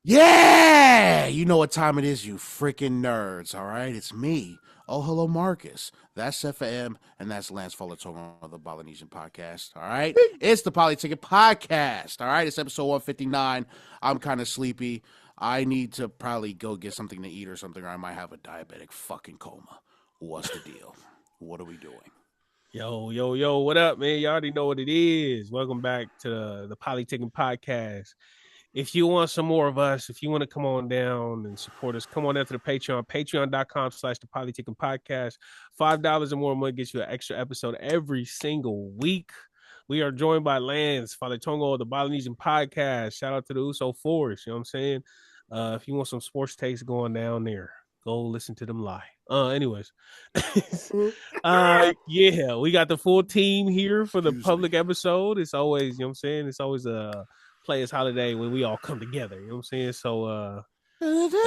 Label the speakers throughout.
Speaker 1: Yeah, you know what time it is, you freaking nerds, all right? It's me. Oh, hello, Marcus. That's FAM, and that's Lance Folatone of the Polynesian Podcast, all right? It's the Polytickin Podcast, all right? It's episode 159. I'm kind of sleepy. I need to probably go get something to eat or something, or I might have a diabetic fucking coma. What's the deal? What are we doing?
Speaker 2: Yo, what up, man? You already know what it is. Welcome back to the Polytickin Podcast. If you want some more of us, if you want to come on down and support us, come on down to the Patreon, patreon.com/the Polytickin Podcast. $5 or more a month gets you an extra episode every single week. We are joined by Lance Folatone of the Polynesian Podcast. Shout out to the Uso Force, you know what I'm saying? If you want some sports takes going down there, go listen to them live. Anyways. Yeah, we got the full team here for the public episode. It's always, you know what I'm saying? It's always a players holiday when we all come together, you know what I'm saying? So I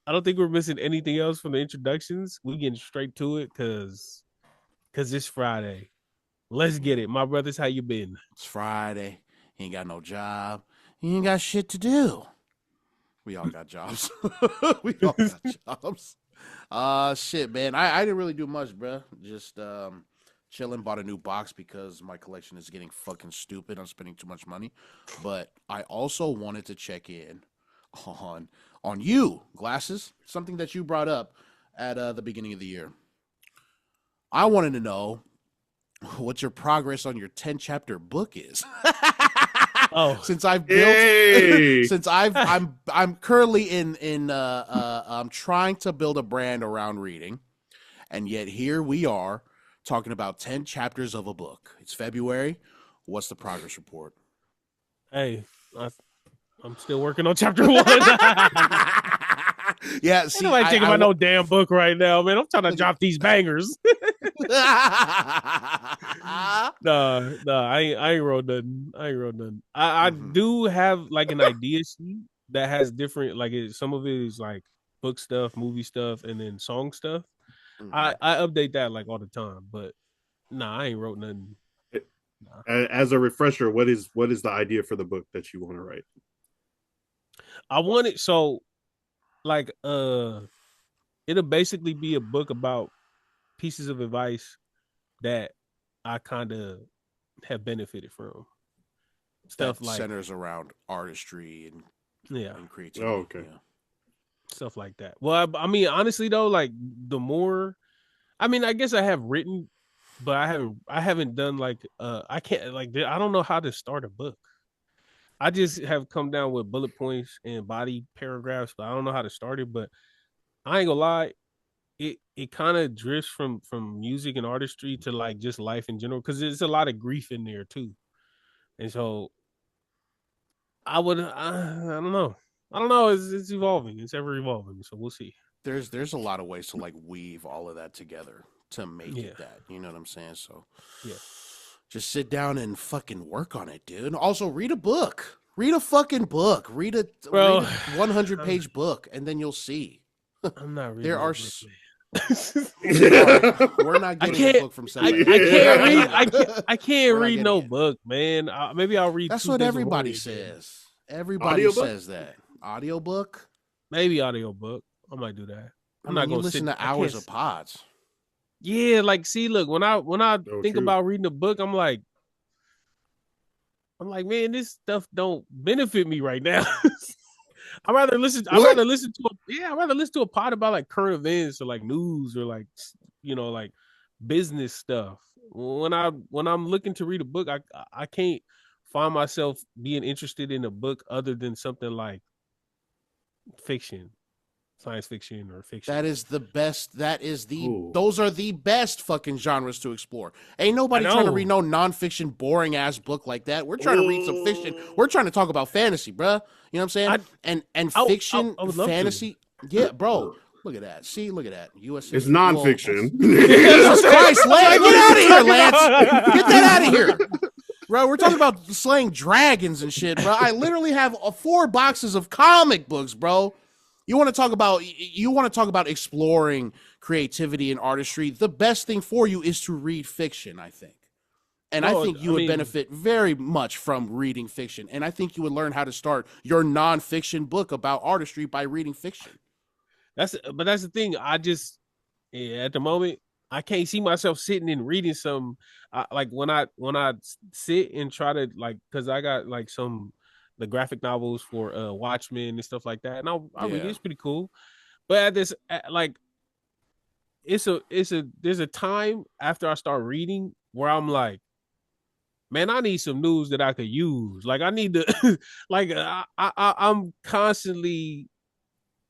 Speaker 2: don't think we're missing anything else from the introductions. We getting straight to it cause it's Friday. Let's get it. My brothers, how you been?
Speaker 1: It's Friday. He ain't got no job. He ain't got shit to do. We all got jobs. We all got jobs. Shit, man. I didn't really do much, bro. Just chilling. Bought a new box because my collection is getting fucking stupid. I'm spending too much money. But I also wanted to check in on you, Glasses. Something that you brought up at the beginning of the year. I wanted to know what your progress on your 10-chapter book is. Since I've built, since I'm currently I'm trying to build a brand around reading, and yet here we are talking about 10 chapters of a book. It's February. What's the progress report?
Speaker 2: Hey, I'm still working on chapter 1.
Speaker 1: Yeah, see,
Speaker 2: ain't nobody thinking about no damn book right now, man. I'm trying to drop these bangers. No, I ain't wrote nothing. I do have like an idea sheet that has different, like some of it is like book stuff, movie stuff, and then song stuff. I update that like all the time, but I ain't wrote nothing.
Speaker 3: As a refresher, what is the idea for the book that you want to write?
Speaker 2: I want it so like it'll basically be a book about pieces of advice that I kind of have benefited from. Stuff
Speaker 1: that
Speaker 2: like
Speaker 1: centers around artistry and creativity.
Speaker 3: Oh, okay.
Speaker 1: Yeah.
Speaker 2: Stuff like that. Well, I mean, honestly though, like the more, I mean, I guess I have written, but I haven't done like I can't like I don't know how to start a book. I just have come down with bullet points and body paragraphs, but I don't know how to start it. But I ain't gonna lie, it kind of drifts from music and artistry to like just life in general, because there's a lot of grief in there too. And so I don't know. It's evolving. It's ever evolving. So we'll see.
Speaker 1: There's a lot of ways to like weave all of that together to make it that. You know what I'm saying? So
Speaker 2: yeah.
Speaker 1: Just sit down and fucking work on it, dude. Also, read a book. Read a fucking book. Read a 100-page book, and then you'll see.
Speaker 2: I'm not reading.
Speaker 1: There are.
Speaker 2: We're
Speaker 1: not getting a book from somebody.
Speaker 2: I can't read no book, man. Maybe I'll read.
Speaker 1: That's what everybody says. Everybody says that. Audiobook?
Speaker 2: Maybe audiobook. I might do that. I'm not gonna
Speaker 1: listen to hours of pods.
Speaker 2: Yeah, like see, look, when I think about reading a book, I'm like, man, this stuff don't benefit me right now. I'd rather listen to a pod about like current events or like news or like, you know, like business stuff. When I'm looking to read a book, I can't find myself being interested in a book other than something like fiction. Science fiction or fiction.
Speaker 1: That is the best. Those are the best fucking genres to explore. Ain't nobody trying to read no nonfiction, boring ass book like that. We're trying to read some fiction. We're trying to talk about fantasy, bruh. You know what I'm saying? And fiction, fantasy. Yeah, bro. Look at that. See, look at that. USA.
Speaker 3: It's nonfiction.
Speaker 1: Jesus Christ, Lance. Get out of here, Lance. Get that out of here. Bro, we're talking about slaying dragons and shit, bro. I literally have 4 boxes of comic books, bro. You want to talk about exploring creativity and artistry. The best thing for you is to read fiction, I think. And I
Speaker 2: No,
Speaker 1: think you
Speaker 2: I
Speaker 1: would
Speaker 2: mean,
Speaker 1: benefit very much from reading fiction. And I think you would learn how to start your nonfiction book about artistry by reading fiction.
Speaker 2: that's the thing. At the moment, I can't see myself sitting and reading some. Like when I sit and try to like, because I got like the graphic novels for Watchmen and stuff like that, and I read it.
Speaker 1: Yeah.
Speaker 2: It's pretty cool. But like there's a time after I start reading where I'm like, man, I need some news that I could use. Like I need to like I'm constantly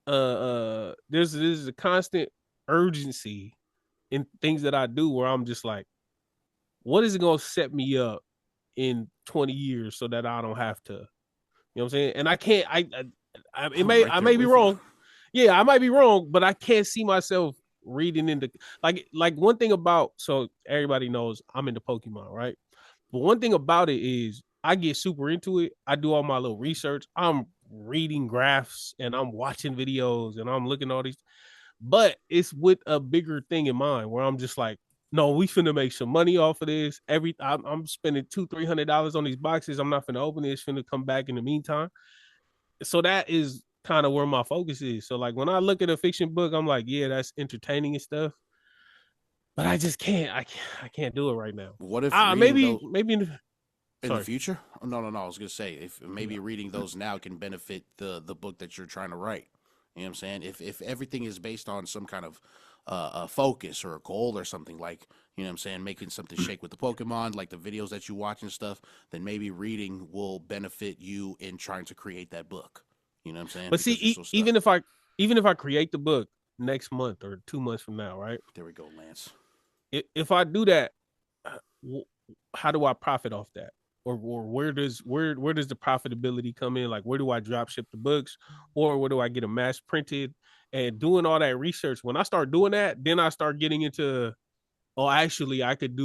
Speaker 2: there's a constant urgency in things that I do where I'm just like, what is it gonna set me up in 20 years so that I don't have to, you know what I'm saying? And I can't
Speaker 1: I'm right
Speaker 2: I
Speaker 1: there
Speaker 2: may be
Speaker 1: with you.
Speaker 2: wrong. Yeah, I might be wrong, but I can't see myself reading into like one thing about, so everybody knows I'm into Pokemon, right? But one thing about it is I get super into it. I do all my little research. I'm reading graphs and I'm watching videos and I'm looking at all these, but it's with a bigger thing in mind where I'm just like, no, we finna make some money off of this. I'm spending $200-300 on these boxes. I'm not finna open it. It's finna come back in the meantime. So that is kind of where my focus is. So like when I look at a fiction book, I'm like, yeah, that's entertaining and stuff, but I just can't. I can't do it right now.
Speaker 1: What if reading those
Speaker 2: Maybe
Speaker 1: in the
Speaker 2: sorry.
Speaker 1: future? Oh, no, no, no. I was gonna say if maybe reading those now can benefit the book that you're trying to write. You know what I'm saying? If everything is based on some kind of a focus or a goal or something, like, you know what I'm saying, making something shake with the Pokemon, like the videos that you watch and stuff, then maybe reading will benefit you in trying to create that book. You know what I'm saying?
Speaker 2: But see,
Speaker 1: Because you're so stuck.
Speaker 2: even if I create the book next month or 2 months from now, right?
Speaker 1: There we go, Lance.
Speaker 2: If I do that, how do I profit off that? Or where does the profitability come in? Like, where do I drop ship the books, or where do I get a mass printed? And doing all that research, when I start doing that, then I start getting into, oh, actually, I could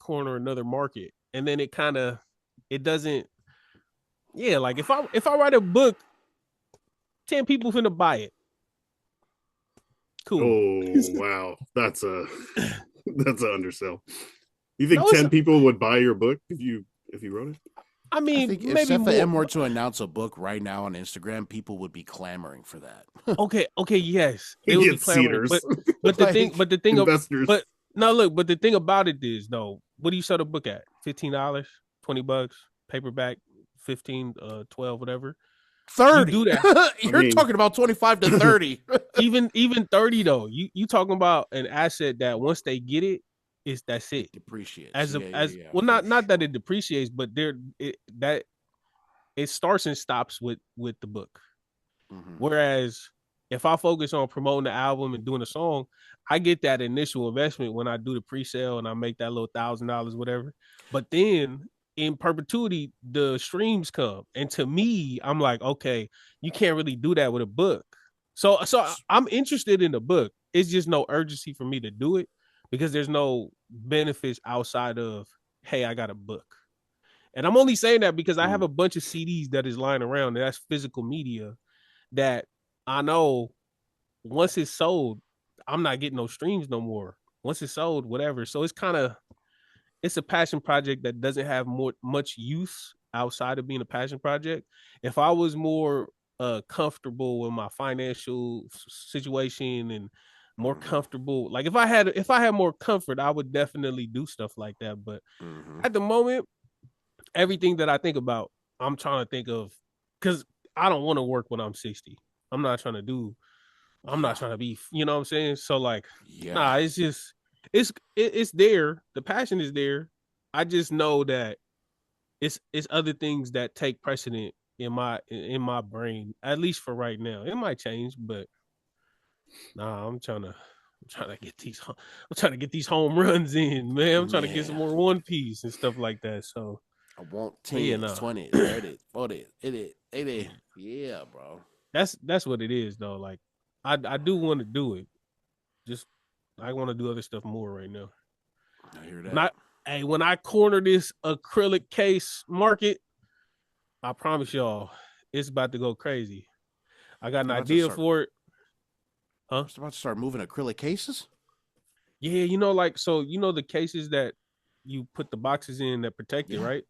Speaker 2: corner another market, and then it doesn't. Yeah, like if I write a book, 10 people finna buy it. Cool.
Speaker 3: Oh wow, that's a that's an undersell. You think
Speaker 2: No, it's
Speaker 3: 10 people would buy your book if you wrote it?
Speaker 2: I
Speaker 1: I
Speaker 2: mean
Speaker 1: think if
Speaker 2: maybe
Speaker 1: Sepha
Speaker 2: more.
Speaker 1: M were to announce a book right now on Instagram, people would be clamoring for that.
Speaker 2: Okay, yes,
Speaker 3: He
Speaker 2: they would be
Speaker 3: gets
Speaker 2: clamoring,
Speaker 3: seaters,
Speaker 1: Like,
Speaker 2: but the thing of
Speaker 3: investors.
Speaker 2: but no, look, but the thing about it is though, what do you sell the book at? $15, $20, paperback, 15, 12, whatever. You
Speaker 1: 30.
Speaker 2: do that.
Speaker 3: I
Speaker 1: You're
Speaker 3: mean,
Speaker 1: talking about 25 to 30.
Speaker 2: Even 30 though. You talking about an asset that once they get it, is that's it.
Speaker 1: It depreciates.
Speaker 2: As
Speaker 1: Yeah, yeah,
Speaker 2: as
Speaker 1: yeah,
Speaker 2: well,
Speaker 1: for
Speaker 2: not that
Speaker 1: sure.
Speaker 2: it depreciates, but that it starts and stops with the book.
Speaker 1: Hmm.
Speaker 2: Whereas if I focus on promoting the album and doing a song, I get that initial investment when I do the pre-sale and I make that little $1,000, whatever. But then in perpetuity, the streams come. And to me, I'm like, okay, you can't really do that with a book. So I'm interested in the book. It's just no urgency for me to do it because there's no benefits outside of, hey, I got a book. And I'm only saying that because I have a bunch of CDs that is lying around. That's physical media that I know once it's sold, I'm not getting no streams no more. Once it's sold, whatever. So it's a passion project that doesn't have much use outside of being a passion project. If I was more comfortable with my financial situation and more
Speaker 1: Hmm.
Speaker 2: comfortable, like if I had more comfort, I would definitely do stuff like that. But
Speaker 1: Hmm.
Speaker 2: at the moment, everything that I think about, I'm trying to think of, because I don't want to work when I'm 60. I'm not trying to do. I'm
Speaker 1: Yeah.
Speaker 2: not trying to be. You know what I'm saying? So like,
Speaker 1: Yeah.
Speaker 2: nah. It's just it's there. The passion is there. I just know that it's other things that take precedent in my brain. At least for right now, it might change, but nah. I'm trying to get these home runs in, man. I'm trying to get some
Speaker 1: Yeah.
Speaker 2: more One Piece and stuff like that. So,
Speaker 1: I want
Speaker 2: but yeah,
Speaker 1: 10s,
Speaker 2: nah.
Speaker 1: 20s, 30s, 40s, 80s, 80s. Yeah, bro.
Speaker 2: That's what it is though. Like I do want to do it. Just I want to do other stuff more right now.
Speaker 1: I hear
Speaker 2: When
Speaker 1: that.
Speaker 2: when I corner this acrylic case market, I promise y'all it's about to go crazy. I got an
Speaker 1: You're about to
Speaker 2: idea
Speaker 1: start.
Speaker 2: for it. Huh?
Speaker 1: About to start moving acrylic cases.
Speaker 2: Yeah, like so the cases that you put the boxes in that protect it,
Speaker 1: Yeah.
Speaker 2: right?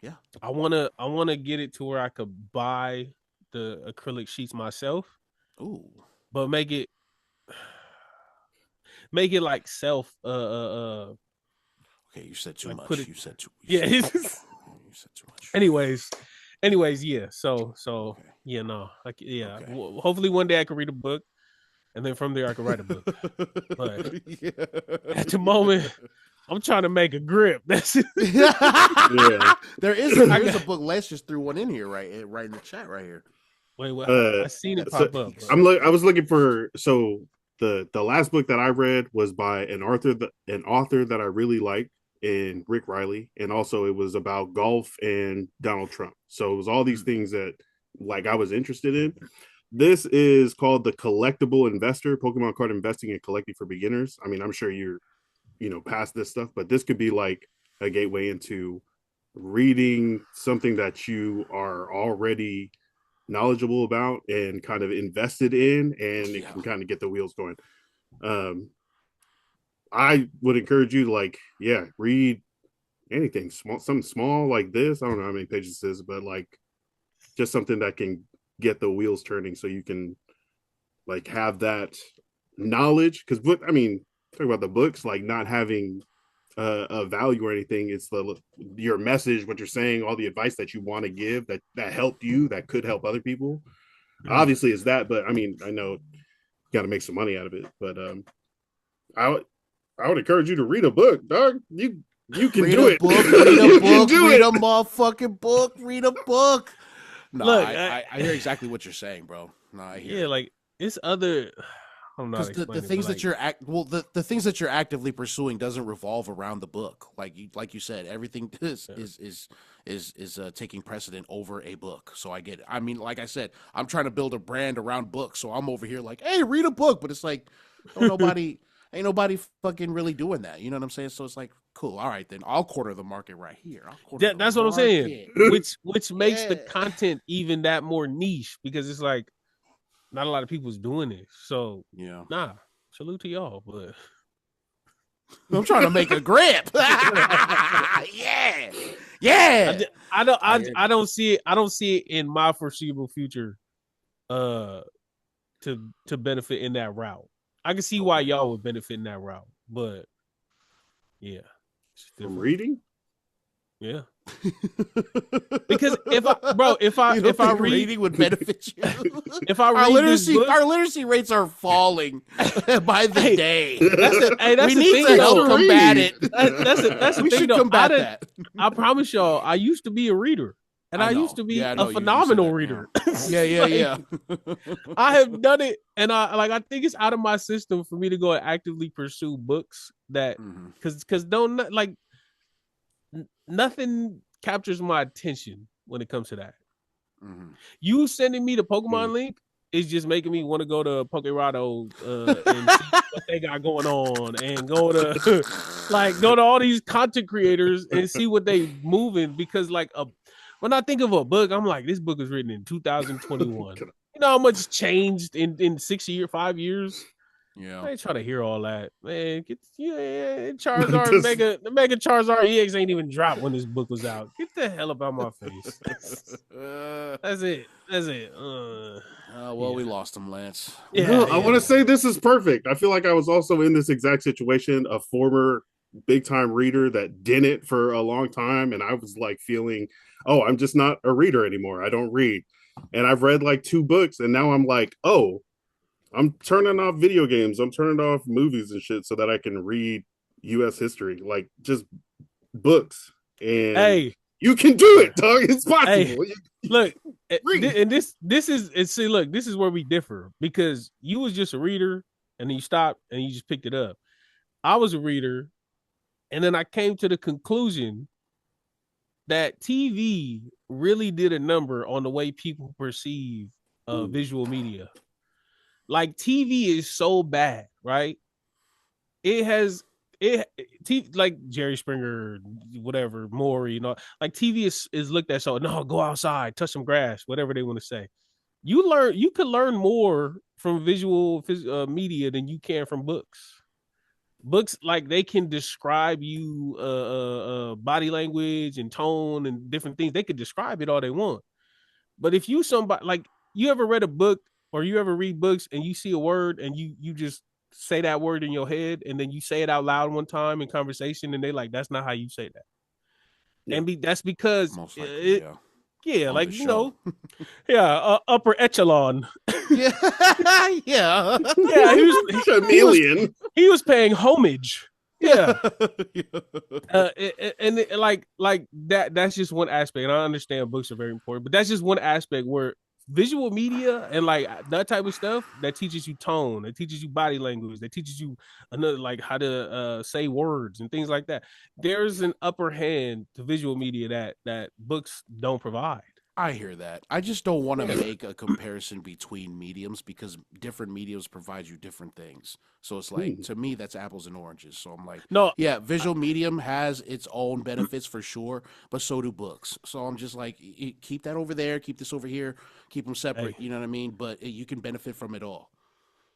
Speaker 1: Yeah.
Speaker 2: I wanna get it to where I could buy the acrylic sheets myself,
Speaker 1: Ooh.
Speaker 2: but make it like self
Speaker 1: Okay, you said too
Speaker 2: like
Speaker 1: much.
Speaker 2: put it
Speaker 1: You said too.
Speaker 2: yeah.
Speaker 1: You said too much.
Speaker 2: anyways, yeah. So
Speaker 1: Okay.
Speaker 2: yeah, no, like yeah.
Speaker 1: Okay.
Speaker 2: Hopefully one day I can read a book, and then from there I can write a book. But
Speaker 1: Yeah.
Speaker 2: at the moment, I'm trying to make a grip. That's it.
Speaker 3: Yeah.
Speaker 1: There is a book. Les just threw one in here, right in the chat, right here.
Speaker 2: Wait, what?
Speaker 3: Uh,
Speaker 2: I seen it
Speaker 3: so
Speaker 2: pop up.
Speaker 3: I was looking for the last book that I read was by an author that I really like, in Rick Riley, and also it was about golf and Donald Trump. So it was all these things that like I was interested in. This is called The Collectible Investor: Pokemon Card Investing and Collecting for Beginners. I mean, I'm sure you're past this stuff, but this could be like a gateway into reading something that you are already knowledgeable about and kind of invested in, and it can kind of get the wheels going. I would encourage you to read anything small, something small like this. I don't know how many pages this is, but like just something that can get the wheels turning so you can like have that knowledge. Because talk about the books, like not having a value or anything. It's your message, what you're saying, all the advice that you want to give that helped you, that could help other people. Obviously it's that, but I know you got to make some money out of it. But I would encourage you to read a book, dog. You can do it.
Speaker 1: Read a motherfucking book. Read a book. No,
Speaker 2: Look,
Speaker 1: I hear exactly what you're saying, bro. No, I hear.
Speaker 2: Yeah, like it's other. I'm not
Speaker 1: because the things that you're the things that you're actively pursuing doesn't revolve around the book. Like you said, everything is taking precedent over a book. So I get it. I mean, like I said, I'm trying to build a brand around books. So I'm over here like, hey, read a book, but it's like, ain't nobody fucking really doing that. You know what I'm saying? So it's like, cool. All right, then I'll corner the market right here.
Speaker 2: That's what I'm saying. Which makes the content even that more niche, because it's like not a lot of people's doing it. So
Speaker 1: yeah,
Speaker 2: salute to y'all. But
Speaker 1: I'm trying to make a grip. yeah.
Speaker 2: I don't see it. I don't see it in my foreseeable future. To benefit in that route. I can see why y'all would benefit in that route, but yeah,
Speaker 3: from reading.
Speaker 2: Yeah, because if I read,
Speaker 1: reading would benefit you.
Speaker 2: If I read
Speaker 1: our literacy rates are falling by the day.
Speaker 2: That's
Speaker 1: we need to help combat it.
Speaker 2: That's
Speaker 1: we should combat that.
Speaker 2: I promise y'all, I used to be a reader. And I used to be a phenomenal reader.
Speaker 1: Yeah.
Speaker 2: I have done it, and I think it's out of my system for me to go and actively pursue books that because nothing captures my attention when it comes to that. You sending me the Pokemon link is just making me want to go to Pokerado and see what they got going on, and go to all these content creators and see what they moving, because when I think of a book, I'm like, this book was written in 2021. You know how much changed in 5 years? Yeah. I ain't trying to hear all that. Man, Charizard, the Mega Charizard EX ain't even dropped when this book was out. Get the hell up out my face. That's it.
Speaker 1: We lost him, Lance.
Speaker 3: Yeah, I want to say this is perfect. I feel like I was also in this exact situation, a former big time reader that didn't for a long time, and I was like feeling, oh, I'm just not a reader anymore. I don't read. And I've read like 2 books, and now I'm like, oh, I'm turning off video games. I'm turning off movies and shit so that I can read US history, like just books. And
Speaker 2: hey,
Speaker 3: you can do it, dog. It's possible.
Speaker 2: Hey, look, and this is where we differ, because you was just a reader and then you stopped and you just picked it up. I was a reader, and then I came to the conclusion that TV really did a number on the way people perceive visual media. Like, TV is so bad, right? Like Jerry Springer, whatever, Maury, like TV is looked at so, no, go outside, touch some grass, whatever they want to say. You could learn more from visual media than you can from books. books, like, they can describe you body language and tone and different things. They could describe it all they want. But if you somebody, like, you ever read a book or you ever read books and you see a word and you just say that word in your head and then you say it out loud one time in conversation and they like, that's not how you say that.
Speaker 3: Yeah.
Speaker 2: And that's because
Speaker 1: Most likely,
Speaker 2: yeah,
Speaker 1: On
Speaker 2: like,
Speaker 1: the
Speaker 2: you
Speaker 1: show.
Speaker 2: know, yeah, upper echelon.
Speaker 1: Yeah, yeah,
Speaker 2: Yeah,
Speaker 3: Chameleon.
Speaker 2: he was paying homage. Yeah.
Speaker 1: yeah.
Speaker 2: Like that's just one aspect. And I understand books are very important, but that's just one aspect where visual media and like that type of stuff that teaches you tone, it teaches you body language, that teaches you another, like, how to say words and things like that. There's an upper hand to visual media that books don't provide.
Speaker 1: I hear that. I just don't want to
Speaker 2: Yeah.
Speaker 1: make a comparison between mediums because different mediums provide you different things. So it's like, to me, that's apples and oranges. So I'm like,
Speaker 2: No,
Speaker 1: yeah, visual medium has its own benefits for sure, but so do books. So I'm just like, keep that over there, keep this over here, keep them separate.
Speaker 2: hey,
Speaker 1: You know what I mean? But you can benefit from it all.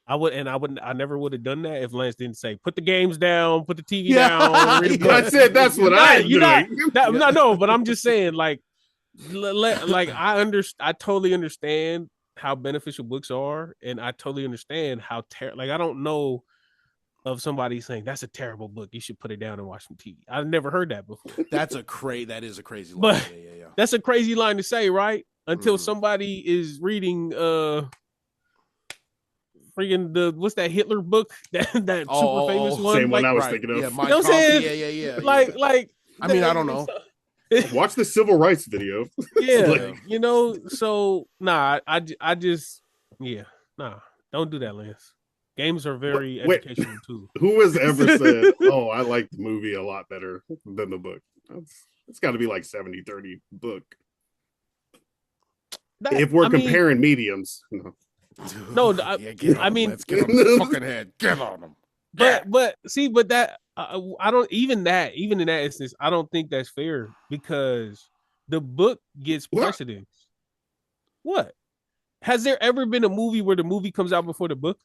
Speaker 2: I never would have done that if Lance didn't say, put the games down, put the TV
Speaker 1: Yeah,
Speaker 2: down, read a book.
Speaker 3: I said that's what I'm
Speaker 2: You're not,
Speaker 3: doing.
Speaker 2: no, but I'm just saying, like, like, I totally understand how beneficial books are, and I totally understand how like, I don't know of somebody saying that's a terrible book, you should put it down and watch some TV. I've never heard that before.
Speaker 1: That is a crazy line.
Speaker 2: But
Speaker 1: Yeah.
Speaker 2: that's a crazy line to say, right? Until
Speaker 1: Mhm.
Speaker 2: somebody is reading freaking what's that Hitler book that super famous one?
Speaker 3: Same one
Speaker 2: like,
Speaker 3: I was
Speaker 1: Right.
Speaker 3: thinking of.
Speaker 1: Yeah,
Speaker 2: you
Speaker 1: Mein
Speaker 2: know what I'm
Speaker 1: Kampf.
Speaker 2: saying?
Speaker 1: Yeah.
Speaker 2: Like
Speaker 1: I mean, I don't know.
Speaker 3: Watch the civil rights video.
Speaker 2: Yeah,
Speaker 1: Like-
Speaker 2: you know, so nah, I just, yeah, nah, don't do that, Lance. Games are very
Speaker 3: Wait.
Speaker 2: educational too.
Speaker 3: Who has ever said, "Oh, I like the movie a lot better than the book"? It's got to be like 70-30 book. If we're comparing mediums,
Speaker 2: no,
Speaker 1: Yeah, get on
Speaker 2: I
Speaker 1: him.
Speaker 2: mean,
Speaker 1: Let's get on his fucking head. Get on him.
Speaker 2: but see, but that I don't even in that instance, I don't think that's fair because the book gets
Speaker 3: What?
Speaker 2: precedence. What? Has there ever been a movie where the movie comes out before the book?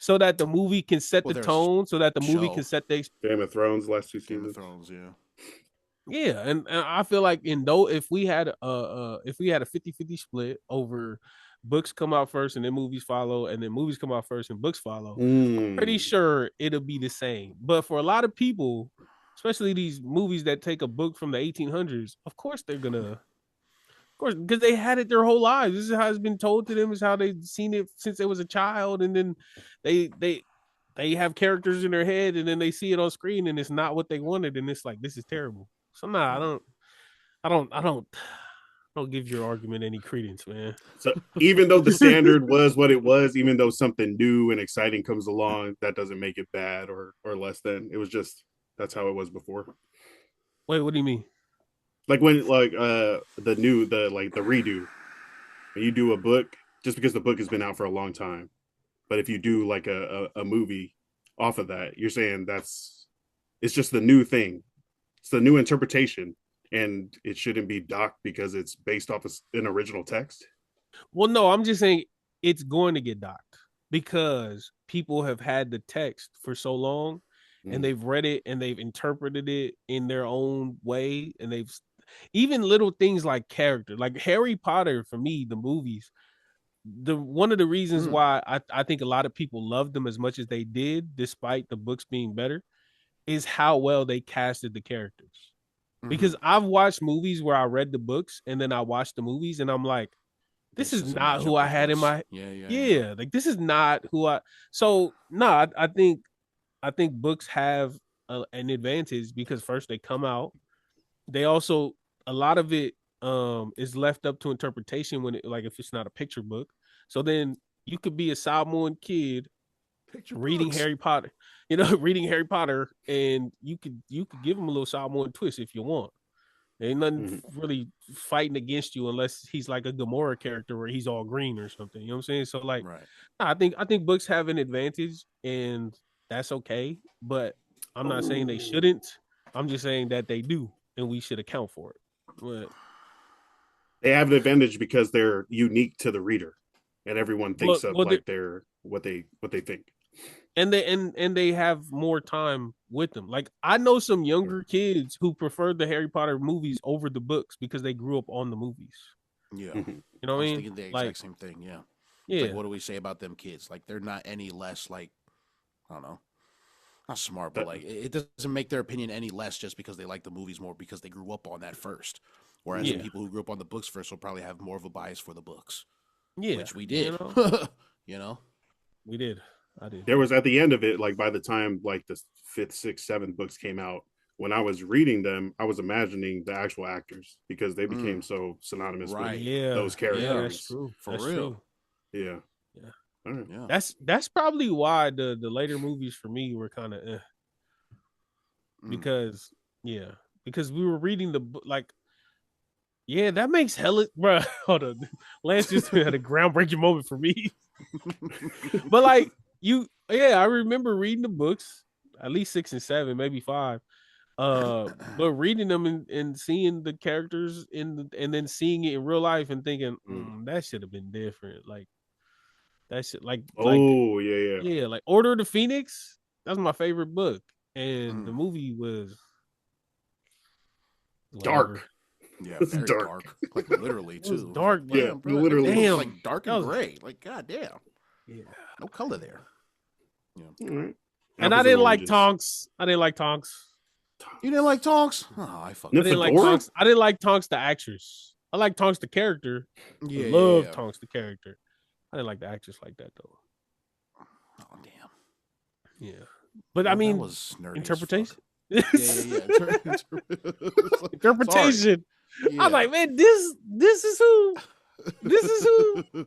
Speaker 2: So that the movie can set
Speaker 1: Well,
Speaker 2: the
Speaker 1: there's
Speaker 2: tone, so that the movie
Speaker 1: show.
Speaker 2: can set the
Speaker 3: Game of Thrones last 2
Speaker 1: Game of
Speaker 3: seasons.
Speaker 1: Thrones, yeah.
Speaker 2: yeah, and I feel like if we had a 50-50 split over books come out first and then movies follow, and then movies come out first and books follow, pretty sure it'll be the same. But for a lot of people, especially these movies that take a book from the 1800s, of course they're gonna, of course, because they had it their whole lives. This is how it's been told to them. Is how they've seen it since they was a child, and then they have characters in their head, and then they see it on screen, and it's not what they wanted, and it's like, this is terrible. So nah, I don't give your argument any credence, man.
Speaker 3: So even though the standard was what it was, even though something new and exciting comes along, that doesn't make it bad or less than. It was just that's how it was before.
Speaker 2: Wait, what do you mean?
Speaker 3: Like when the redo, when you do a book, just because the book has been out for a long time, but if you do like a movie off of that, you're saying it's just the new thing. It's the new interpretation, and it shouldn't be docked because it's based off of an original text.
Speaker 2: Well, no, I'm just saying it's going to get docked because people have had the text for so long and they've read it and they've interpreted it in their own way, and they've even little things like character, like Harry Potter. For me, the movies, one of the reasons why I think a lot of people loved them as much as they did, despite the books being better, is how well they casted the characters. Because I've watched movies where I read the books and then I watched the movies and I'm like, this is not who I had in my yeah, like this is not who I. So no, I think books have an advantage because first they come out. They also, a lot of it is left up to interpretation when it, like, if it's not a picture book. So then you could be a Samoan kid reading Harry Potter, reading Harry Potter, and you could give him a little Samoan twist if you want. Ain't nothing really fighting against you unless he's like a Gamora character where he's all green or something. You know what I'm saying? So like,
Speaker 1: Right.
Speaker 2: I think books have an advantage, and that's okay. But I'm not saying they shouldn't. I'm just saying that they do, and we should account for it. But
Speaker 3: They have an advantage because they're unique to the reader, and everyone thinks of like they're what they think.
Speaker 2: and they have more time with them. Like I know some younger kids who prefer the Harry Potter movies over the books because they grew up on the movies.
Speaker 1: Yeah.
Speaker 3: Mhm.
Speaker 2: You know
Speaker 1: I
Speaker 2: what I
Speaker 1: was
Speaker 2: mean?
Speaker 1: thinking the exact
Speaker 2: Like,
Speaker 1: same thing. Yeah.
Speaker 2: yeah,
Speaker 1: Like, what do we say about them kids? Like, they're not any less, like, I don't know, not smart, but like, it doesn't make their opinion any less just because they like the movies more because they grew up on that first. Whereas
Speaker 2: Yeah.
Speaker 1: people who grew up on the books first will probably have more of a bias for the books,
Speaker 2: yeah,
Speaker 1: which we did.
Speaker 2: You know,
Speaker 1: You know?
Speaker 2: we did. I did.
Speaker 3: There was at the end of it, like by the time like the 5th, 6th, 7th books came out, when I was reading them, I was imagining the actual actors because they became so synonymous
Speaker 1: Right.
Speaker 3: with
Speaker 2: Yeah,
Speaker 3: those
Speaker 2: yeah,
Speaker 3: characters.
Speaker 2: that's true.
Speaker 1: For
Speaker 2: That's
Speaker 1: real.
Speaker 2: true.
Speaker 3: Yeah.
Speaker 2: Yeah.
Speaker 3: All right.
Speaker 1: Yeah.
Speaker 2: That's probably why the later movies for me were kind of because because we were reading the book like that makes hella bro. Hold on, Lance just had a groundbreaking moment for me. But like I remember reading the books at least 6 and 7, maybe 5. But reading them and seeing the characters and then seeing it in real life and thinking that should have been different. Like that shit, like like Order of the Phoenix. That's my favorite book, and the movie was
Speaker 3: dark.
Speaker 1: Yeah, very dark. Like literally too.
Speaker 2: It was dark.
Speaker 1: Like,
Speaker 3: Yeah,
Speaker 1: bro,
Speaker 3: literally.
Speaker 1: everything was,
Speaker 2: Damn.
Speaker 1: like dark and gray. Like goddamn.
Speaker 2: Yeah.
Speaker 1: No color there. Yeah.
Speaker 3: All right.
Speaker 2: And I
Speaker 3: Apples
Speaker 2: didn't like
Speaker 3: oranges.
Speaker 2: Tonks. I didn't like Tonks.
Speaker 1: You didn't like Tonks? Oh, I fucking
Speaker 2: I didn't like
Speaker 3: Nymphadora?
Speaker 2: Tonks. I didn't like Tonks the actress. I like Tonks the character.
Speaker 1: yeah.
Speaker 2: I love
Speaker 1: yeah.
Speaker 2: Tonks the character. I didn't like the actress like that though.
Speaker 1: Oh damn.
Speaker 2: Yeah. But
Speaker 1: Well,
Speaker 2: I mean
Speaker 1: that was nerdy
Speaker 2: interpretation.
Speaker 1: as fuck. Yeah.
Speaker 2: Interpretation.
Speaker 1: Yeah.
Speaker 2: I'm like, man, this is who. This is who.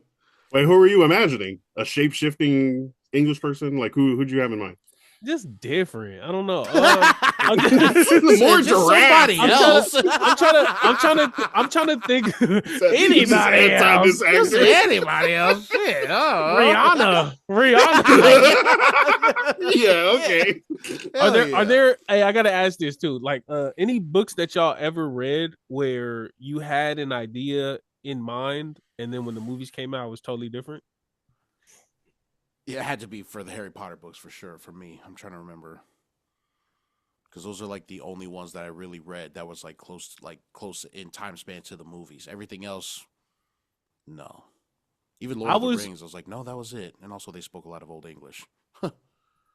Speaker 3: Wait, who were you imagining? A shape-shifting English person? Like who'd you have in mind?
Speaker 2: Just different. I don't know.
Speaker 3: More
Speaker 1: Just
Speaker 3: giraffe.
Speaker 1: somebody else.
Speaker 2: I'm trying to think. Anybody
Speaker 3: Anti
Speaker 2: else?
Speaker 3: this
Speaker 1: Just
Speaker 3: actor.
Speaker 1: anybody else. Shit. Oh.
Speaker 2: Rihanna.
Speaker 3: Yeah, okay.
Speaker 2: Are there? Hey, I gotta ask this too. Like, any books that y'all ever read where you had an idea in mind, and then when the movies came out, it was totally different?
Speaker 1: Yeah, it had to be for the Harry Potter books for sure. For me, I'm trying to remember because those are like the only ones that I really read that was like close in time span to the movies. Everything else, no. Even Lord of the Rings, I was like, no, that was it. And also, they spoke a lot of Old English.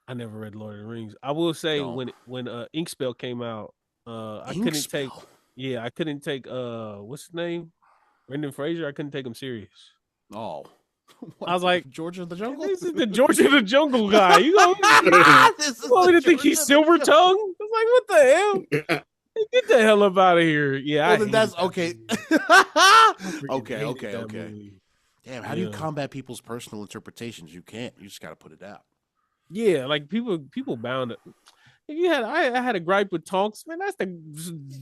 Speaker 2: I never read Lord of the Rings. I will say when Inkspell came out, I couldn't take. Yeah, I couldn't take. What's his name? Brendan Fraser. I couldn't take him serious.
Speaker 1: Oh.
Speaker 2: I was like,
Speaker 1: George of the Jungle?
Speaker 2: This is the George of the Jungle guy. You know, you want me to think he's silver tongue? I was like, what the hell? Get the hell up out of here. Yeah,
Speaker 1: well, then that's okay. Okay.
Speaker 2: Movie.
Speaker 1: Damn, how do you combat people's personal interpretations? You can't. You just got to put it out.
Speaker 2: Yeah, like people bound it. I had a gripe with Tonks. Man, that's the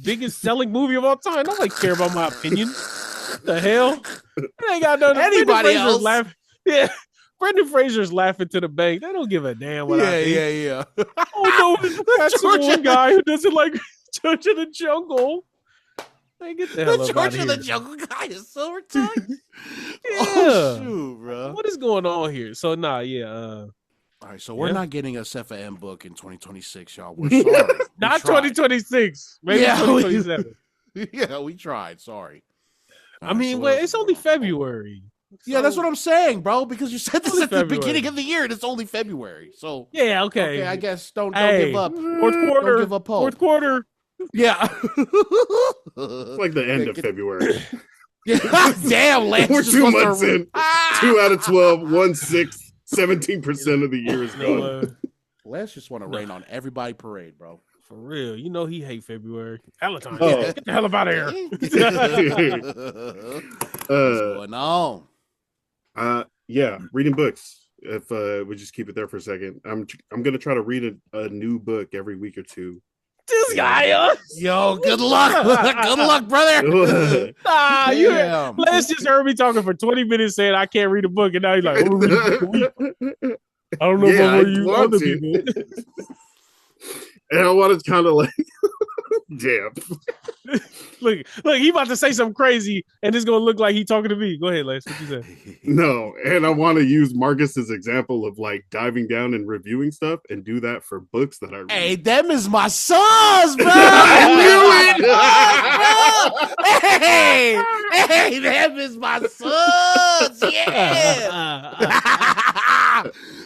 Speaker 2: biggest selling movie of all time. Nobody care about my opinion. What the hell? It ain't got no
Speaker 1: anybody else.
Speaker 2: Yeah, Brendan Fraser's laughing to the bank. They don't give a damn what I think.
Speaker 1: Yeah.
Speaker 2: Oh no, that's the one guy who doesn't like George of the Jungle. Hey, get the hell up out of here.
Speaker 1: George of the Jungle guy is silver tongue.
Speaker 2: Yeah.
Speaker 1: Oh, shoot, bro.
Speaker 2: What is going on here? So
Speaker 1: all right, so we're not getting a Cepha M book in 2026, y'all. We're sorry.
Speaker 2: Not 2026. Maybe 2027.
Speaker 1: Yeah, we tried. Sorry.
Speaker 2: I mean, wait, it's only February.
Speaker 1: Yeah, that's what I'm saying, bro. Because you said this at the
Speaker 2: February.
Speaker 1: beginning of the year, and it's only February. So
Speaker 2: yeah, okay.
Speaker 1: I guess don't give up.
Speaker 2: Fourth quarter.
Speaker 1: Don't give up hope.
Speaker 2: Fourth quarter.
Speaker 1: Yeah.
Speaker 3: It's like the end of February.
Speaker 1: Yeah. Damn, Lance.
Speaker 3: We're
Speaker 1: just
Speaker 3: 2
Speaker 1: wants to-
Speaker 3: months in. 2 out of 12, 1/6, 17% of the year is gone.
Speaker 1: Lance just want to rain on everybody parade, bro.
Speaker 2: For real. You know he hate February. Valentine's.
Speaker 3: Oh.
Speaker 2: Get the hell up out of here.
Speaker 1: What's going on?
Speaker 3: Yeah, reading books. If we just keep it there for a second, I'm gonna try to read a new book every week or two.
Speaker 2: This guy,
Speaker 1: Yo, good luck. Good luck, brother.
Speaker 2: Lance just heard me talking for 20 minutes saying I can't read a book, and now he's like, oh, read a book a week. I don't know
Speaker 3: Yeah,
Speaker 2: about
Speaker 3: I
Speaker 2: you
Speaker 3: want
Speaker 2: other
Speaker 3: to.
Speaker 2: people.
Speaker 3: And I want to kind of like Damn.
Speaker 2: Look, he about to say something crazy, and it's gonna look like he talking to me. Go ahead, Lance. What you say?
Speaker 3: No, and I want to use Marcus's example of like diving down and reviewing stuff, and do that for books that I read.
Speaker 1: Hey, them is my sons, bro. Hey, them is my sons. Yeah.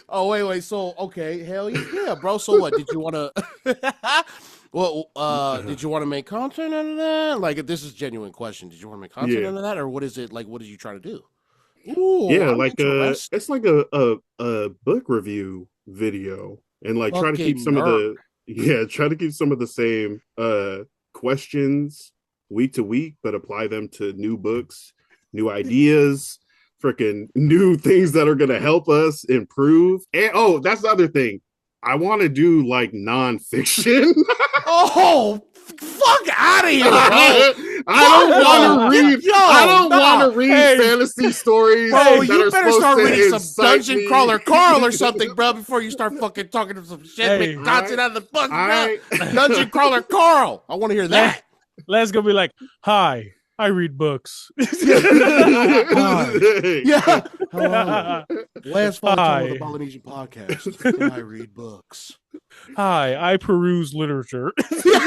Speaker 1: Oh, wait. So, okay, hell yeah, bro. So what? Did you want to? Well, did you want to make content out of that? Like, if this is a genuine question, did you want to make content out of that, or what is it like? What are you trying to do? Ooh,
Speaker 3: yeah, like it's like a book review video, and like try to keep some of the same questions week to week, but apply them to new books, new ideas, freaking new things that are gonna help us improve. And that's the other thing. I want to do like nonfiction.
Speaker 1: Oh, fuck out of here, bro.
Speaker 3: I don't want to read fantasy stories.
Speaker 1: Bro, you better start reading some Dungeon Crawler Carl or something, bro, before you start fucking talking to some shit, make content out of the book, bro. Dungeon Crawler Carl. I want to hear that.
Speaker 2: Let's go be like, hi, I read books.
Speaker 1: Yeah. Last fall on the Polynesian podcast. And I read books.
Speaker 2: Hi, I peruse literature.
Speaker 1: Peruse literature,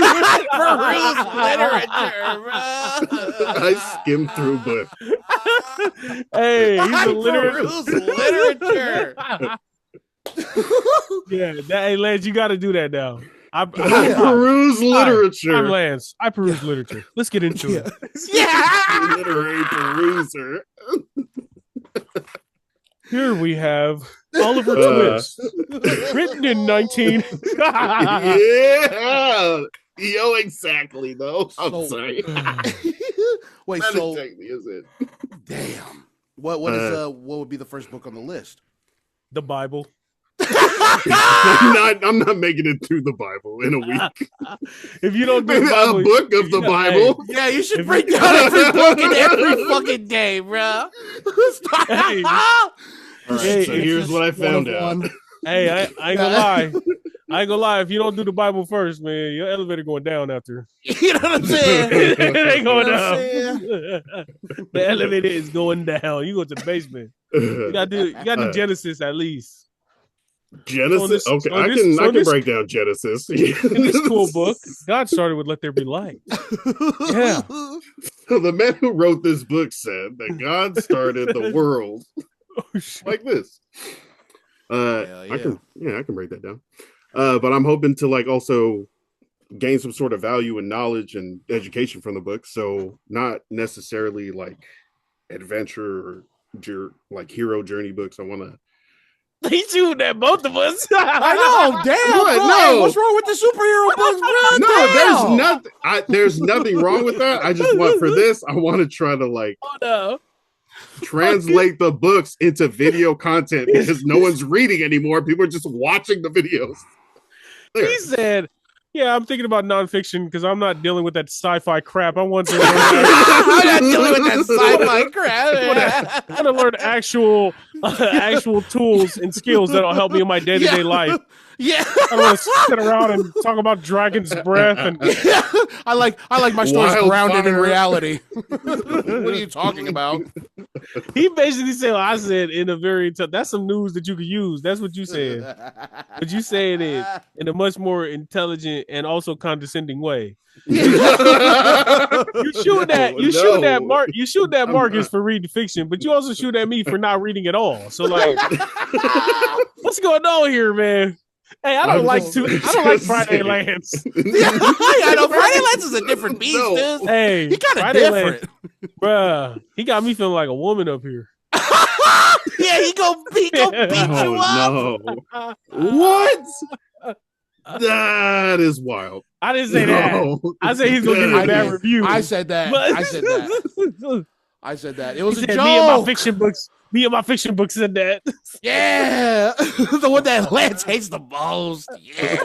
Speaker 1: bro.
Speaker 3: I skim through books.
Speaker 2: Hey, he's
Speaker 1: I
Speaker 2: a
Speaker 1: peruse literature.
Speaker 2: Yeah, hey Lance, you got to do that now. I
Speaker 3: peruse literature.
Speaker 2: I'm Lance. I peruse literature. Let's get into it.
Speaker 1: Yeah.
Speaker 3: Literary peruser.
Speaker 2: Here we have Oliver Twist, written in 19.
Speaker 3: Yeah. Yo, exactly though. I'm sorry.
Speaker 1: Wait,
Speaker 3: That
Speaker 1: so
Speaker 3: exactly is it.
Speaker 1: damn. What would be the first book on the list?
Speaker 2: The Bible.
Speaker 3: I'm not making it through the Bible in a week.
Speaker 2: If you don't do
Speaker 3: Maybe
Speaker 2: the Bible,
Speaker 3: a book of the Bible.
Speaker 1: Yeah, you should break down every book in every fucking day, bro.
Speaker 2: Hey.
Speaker 3: All right,
Speaker 2: Hey,
Speaker 3: so here's what I found out.
Speaker 1: One.
Speaker 2: Hey, I ain't gonna lie. I ain't gonna lie. If you don't do the Bible first, man, your elevator going down after.
Speaker 1: You know what I'm saying?
Speaker 2: It ain't going
Speaker 1: You know
Speaker 2: down.
Speaker 1: what I'm saying?
Speaker 2: The elevator is going down. You go to the basement. You gotta do Genesis at least.
Speaker 3: Genesis.
Speaker 2: So
Speaker 3: I can break down Genesis.
Speaker 2: In this cool book, God started with "Let there be light." Yeah.
Speaker 3: So the man who wrote this book said that God started the world like this. I can break that down. But I'm hoping to like also gain some sort of value and knowledge and education from the book. So not necessarily like adventure or like hero journey books. I want to.
Speaker 2: He's shooting at both of us.
Speaker 1: I know, damn.
Speaker 3: What?
Speaker 1: Bro.
Speaker 3: No.
Speaker 1: Hey, what's wrong with the superhero books, bro?
Speaker 3: No,
Speaker 1: Damn.
Speaker 3: there's nothing wrong with that. I just want for this, I want to try to like translate the books into video content because no one's reading anymore. People are just watching the videos. There.
Speaker 2: He said, "Yeah, I'm thinking about nonfiction because I'm not dealing with that sci-fi crap. I want to learn.
Speaker 1: I'm not dealing with that sci-fi crap.
Speaker 2: I want to learn actual tools and skills that'll help me in my day-to-day life.
Speaker 1: Yeah,
Speaker 2: I want to sit around and talk about Dragon's Breath and
Speaker 1: I like my stories grounded in
Speaker 3: Wildfire.
Speaker 1: reality. What are you talking about?
Speaker 2: He basically said, I said in a very that's some news that you could use. That's what you said. But you said it in a much more intelligent and also condescending way. You shoot at Marcus for reading fiction, but you also shoot at me for not reading at all. So like what's going on here, man? Hey, I don't like Friday Lance.
Speaker 1: I know Friday Lance is a different beast, dude.
Speaker 2: Hey,
Speaker 1: he kind of
Speaker 2: Friday
Speaker 1: different.
Speaker 2: Lance, bruh. He got me feeling like a woman up here.
Speaker 1: Yeah, he go beat you up.
Speaker 3: No. What? That is wild.
Speaker 2: I didn't say that. I said he's gonna give me a bad review.
Speaker 1: I said that. I said that. It was a joke.
Speaker 2: Me and my fiction books said that.
Speaker 1: Yeah. The one that Lance hates the most. Yeah.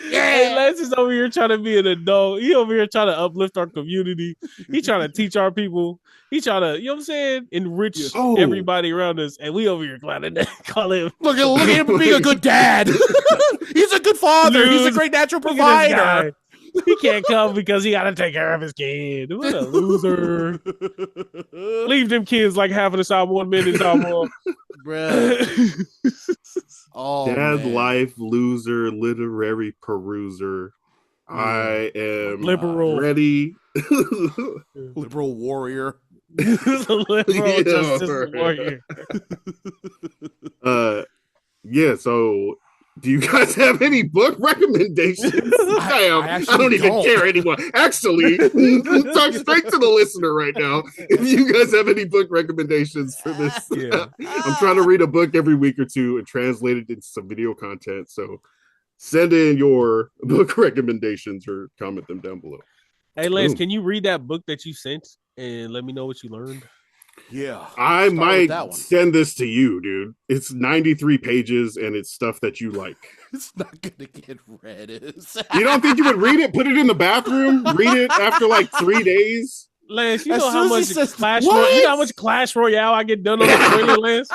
Speaker 2: Hey, Lance is over here trying to be an adult. He over here trying to uplift our community. He trying to teach our people. He trying to, you know what I'm saying, enrich everybody around us. And we over here clowning that. Call him.
Speaker 1: Look at him being a good dad. He's a good father. He's a great natural provider.
Speaker 2: He can't come because he got to take care of his kid. What a loser! Leave them kids like half of the time 1 minute time off.
Speaker 1: Bruh. Oh,
Speaker 3: Dad
Speaker 1: man.
Speaker 3: life loser, literary peruser. I am
Speaker 2: Liberal.
Speaker 3: ready.
Speaker 1: Liberal warrior.
Speaker 2: Liberal justice warrior.
Speaker 3: Yeah, so do you guys have any book recommendations? I don't even care anymore. Actually, talk straight to the listener right now. If you guys have any book recommendations for this, I'm trying to read a book every week or two and translate it into some video content. So send in your book recommendations or comment them down below.
Speaker 2: Hey, Lance, can you read that book that you sent and let me know what you learned?
Speaker 1: Yeah.
Speaker 3: I might send this to you, dude. It's 93 pages and it's stuff that you like.
Speaker 1: It's not going to get read.
Speaker 3: You don't think you would read it? Put it in the bathroom? Read it after like 3 days?
Speaker 2: Lance, you know how much you know how much Clash Royale I get done on the toilet, Lance?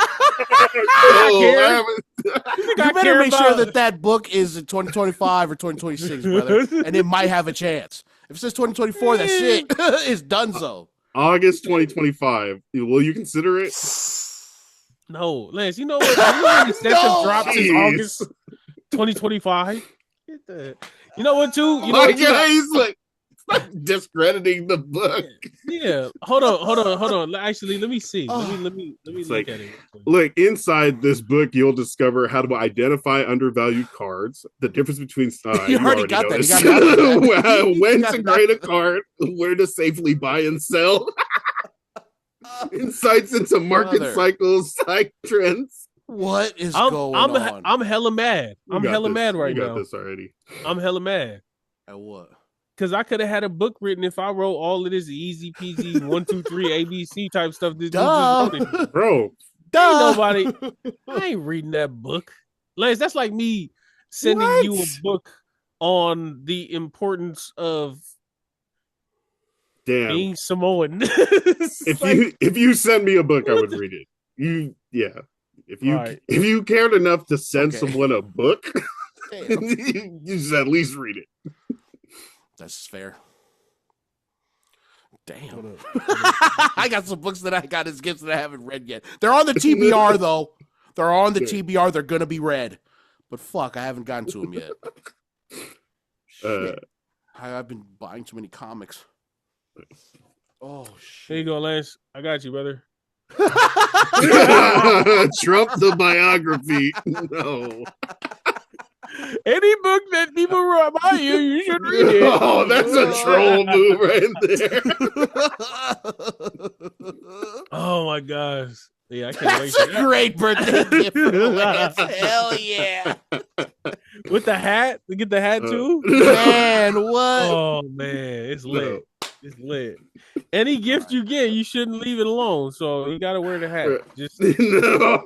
Speaker 1: You better make sure that book is in 2025 or 2026, brother. And it might have a chance. If it says 2024, that shit is donezo.
Speaker 3: August 2025. Will you consider it?
Speaker 2: No, Lance. You know what? The incentive drops in August 2025. You know what? Too. You know what?
Speaker 3: He's like discrediting the book.
Speaker 2: Yeah. Hold on. Actually, let me see. Let me look at it.
Speaker 3: Look, inside this book, you'll discover how to identify undervalued cards, the difference between
Speaker 1: you already got that. You got that.
Speaker 3: When to grade a card, where to safely buy and sell. Insights into market cycles, side trends.
Speaker 1: What is going on?
Speaker 2: I'm hella mad. I'm hella mad right now.
Speaker 3: You got this already.
Speaker 2: I'm hella mad.
Speaker 1: At what?
Speaker 2: Because I could have had a book written if I wrote all of this easy peasy 1, 2, 3 ABC type stuff.
Speaker 3: Bro,
Speaker 2: nobody. I ain't reading that book. Lance, that's like me sending you a book on the importance of being Samoan.
Speaker 3: If you send me a book, I would read it. If you cared enough to send someone a book, you should at least read it.
Speaker 1: That's fair. Damn. I got some books that I got as gifts that I haven't read yet. They're on the TBR, though. They're on the TBR. They're going to be read. But fuck, I haven't gotten to them yet. I've been buying too many comics. Oh, shit.
Speaker 2: There you go, Lance. I got you, brother.
Speaker 3: Trump the biography. No.
Speaker 2: Any book that people write about you should read it.
Speaker 3: Oh, that's a troll move right there.
Speaker 2: Oh my gosh. Yeah, I can't wait.
Speaker 1: That's a great birthday gift for Lance. Hell yeah.
Speaker 2: With the hat? We get the hat too?
Speaker 1: Man, what?
Speaker 2: Oh man, it's lit. It's lit. Any gift you get, you shouldn't leave it alone. So you gotta wear the hat. Just
Speaker 3: no.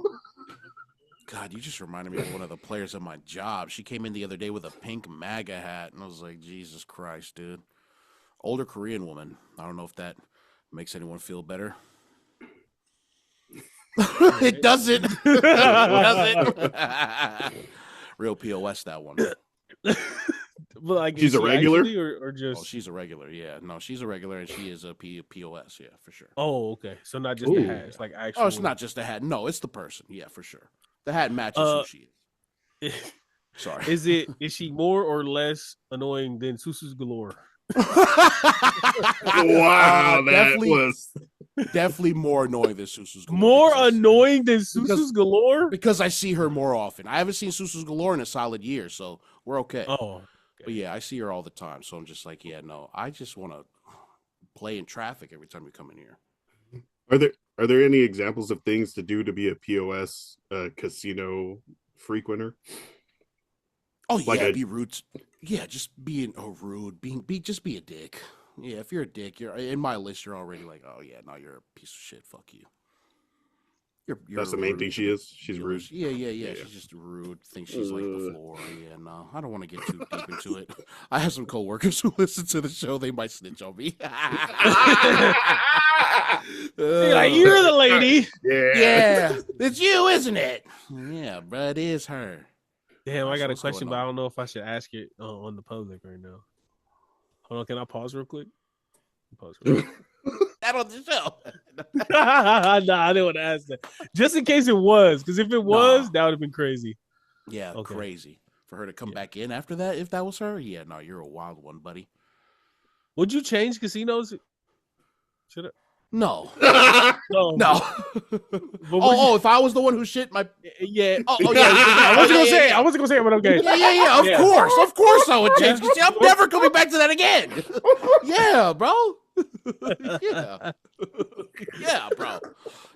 Speaker 1: God, you just reminded me of one of the players at my job. She came in the other day with a pink MAGA hat, and I was like, Jesus Christ, dude. Older Korean woman. I don't know if that makes anyone feel better. It doesn't. It doesn't. Real POS, that one.
Speaker 2: But like,
Speaker 3: she's a regular?
Speaker 2: Or just...
Speaker 1: Oh, she's a regular, yeah. No, she's a regular, and she is a POS, yeah, for sure.
Speaker 2: Oh, okay. So not just the hat. It's like actually...
Speaker 1: Oh, it's not just the hat. No, it's the person. Yeah, for sure. The hat matches who she is. Sorry.
Speaker 2: Is she more or less annoying than Susu's Galore?
Speaker 3: Wow,
Speaker 1: definitely more annoying than Susu's Galore.
Speaker 2: More annoying than Susu's Galore?
Speaker 1: Because I see her more often. I haven't seen Susu's Galore in a solid year, so we're okay.
Speaker 2: Oh. Okay.
Speaker 1: But yeah, I see her all the time, so I'm just like, yeah, no, I just want to play in traffic every time you come in here.
Speaker 3: Are there any examples of things to do to be a POS casino frequenter?
Speaker 1: Oh yeah, be rude. Yeah, just being rude. Just be a dick. Yeah, if you're a dick, you're in my list. You're already like, oh yeah, no, you're a piece of shit. Fuck you. You're
Speaker 3: That's the main thing she is. She's rude.
Speaker 1: Yeah. She's just rude. Thinks she's like the floor. Yeah, no, I don't want to get too deep into it. I have some coworkers who listen to the show. They might snitch on me.
Speaker 2: You're the lady.
Speaker 1: Yeah, it's you, isn't it? Yeah, but it is her.
Speaker 2: Damn, I got a question, but I don't know if I should ask it on the public right now. Hold on, can I pause real quick? Pause real quick.
Speaker 1: That on the show.
Speaker 2: Nah, I didn't want to ask that. Just in case it was, because if it was, that would have been crazy.
Speaker 1: Yeah,
Speaker 2: Okay.
Speaker 1: crazy. For her to come back in after that, if that was her, yeah, no, you're a wild one, buddy.
Speaker 2: Would you change casinos? Should I?
Speaker 1: No.
Speaker 2: No.
Speaker 1: No. If I was the one who shit my
Speaker 2: Yeah.
Speaker 1: yeah.
Speaker 2: I wasn't gonna say it. I wasn't gonna say it, but okay.
Speaker 1: Yeah. Of course I would change. I'm never coming back to that again. Yeah, bro. Yeah, bro.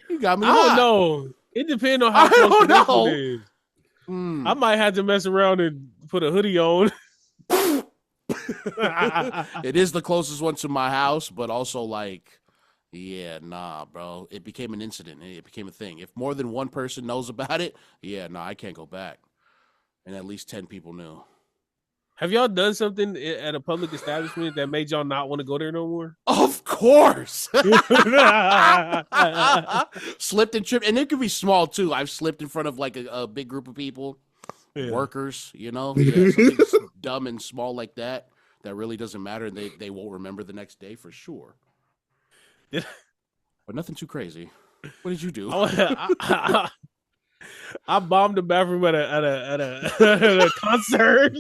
Speaker 1: You got me.
Speaker 2: I don't know. It depends on how close the neighborhood is. I might have to mess around and put a hoodie on.
Speaker 1: It is the closest one to my house, but also like, yeah, nah, bro. It became an incident. It became a thing. If more than one person knows about it, yeah, no, I can't go back. And at least 10 people knew.
Speaker 2: Have y'all done something at a public establishment that made y'all not want to go there no more?
Speaker 1: Of course. Slipped and tripped. And it could be small too. I've slipped in front of like a big group of people, workers, you know? Yeah, something dumb and small like that really doesn't matter. And they won't remember the next day for sure. But nothing too crazy. What did you do?
Speaker 2: I bombed the bathroom at a concert.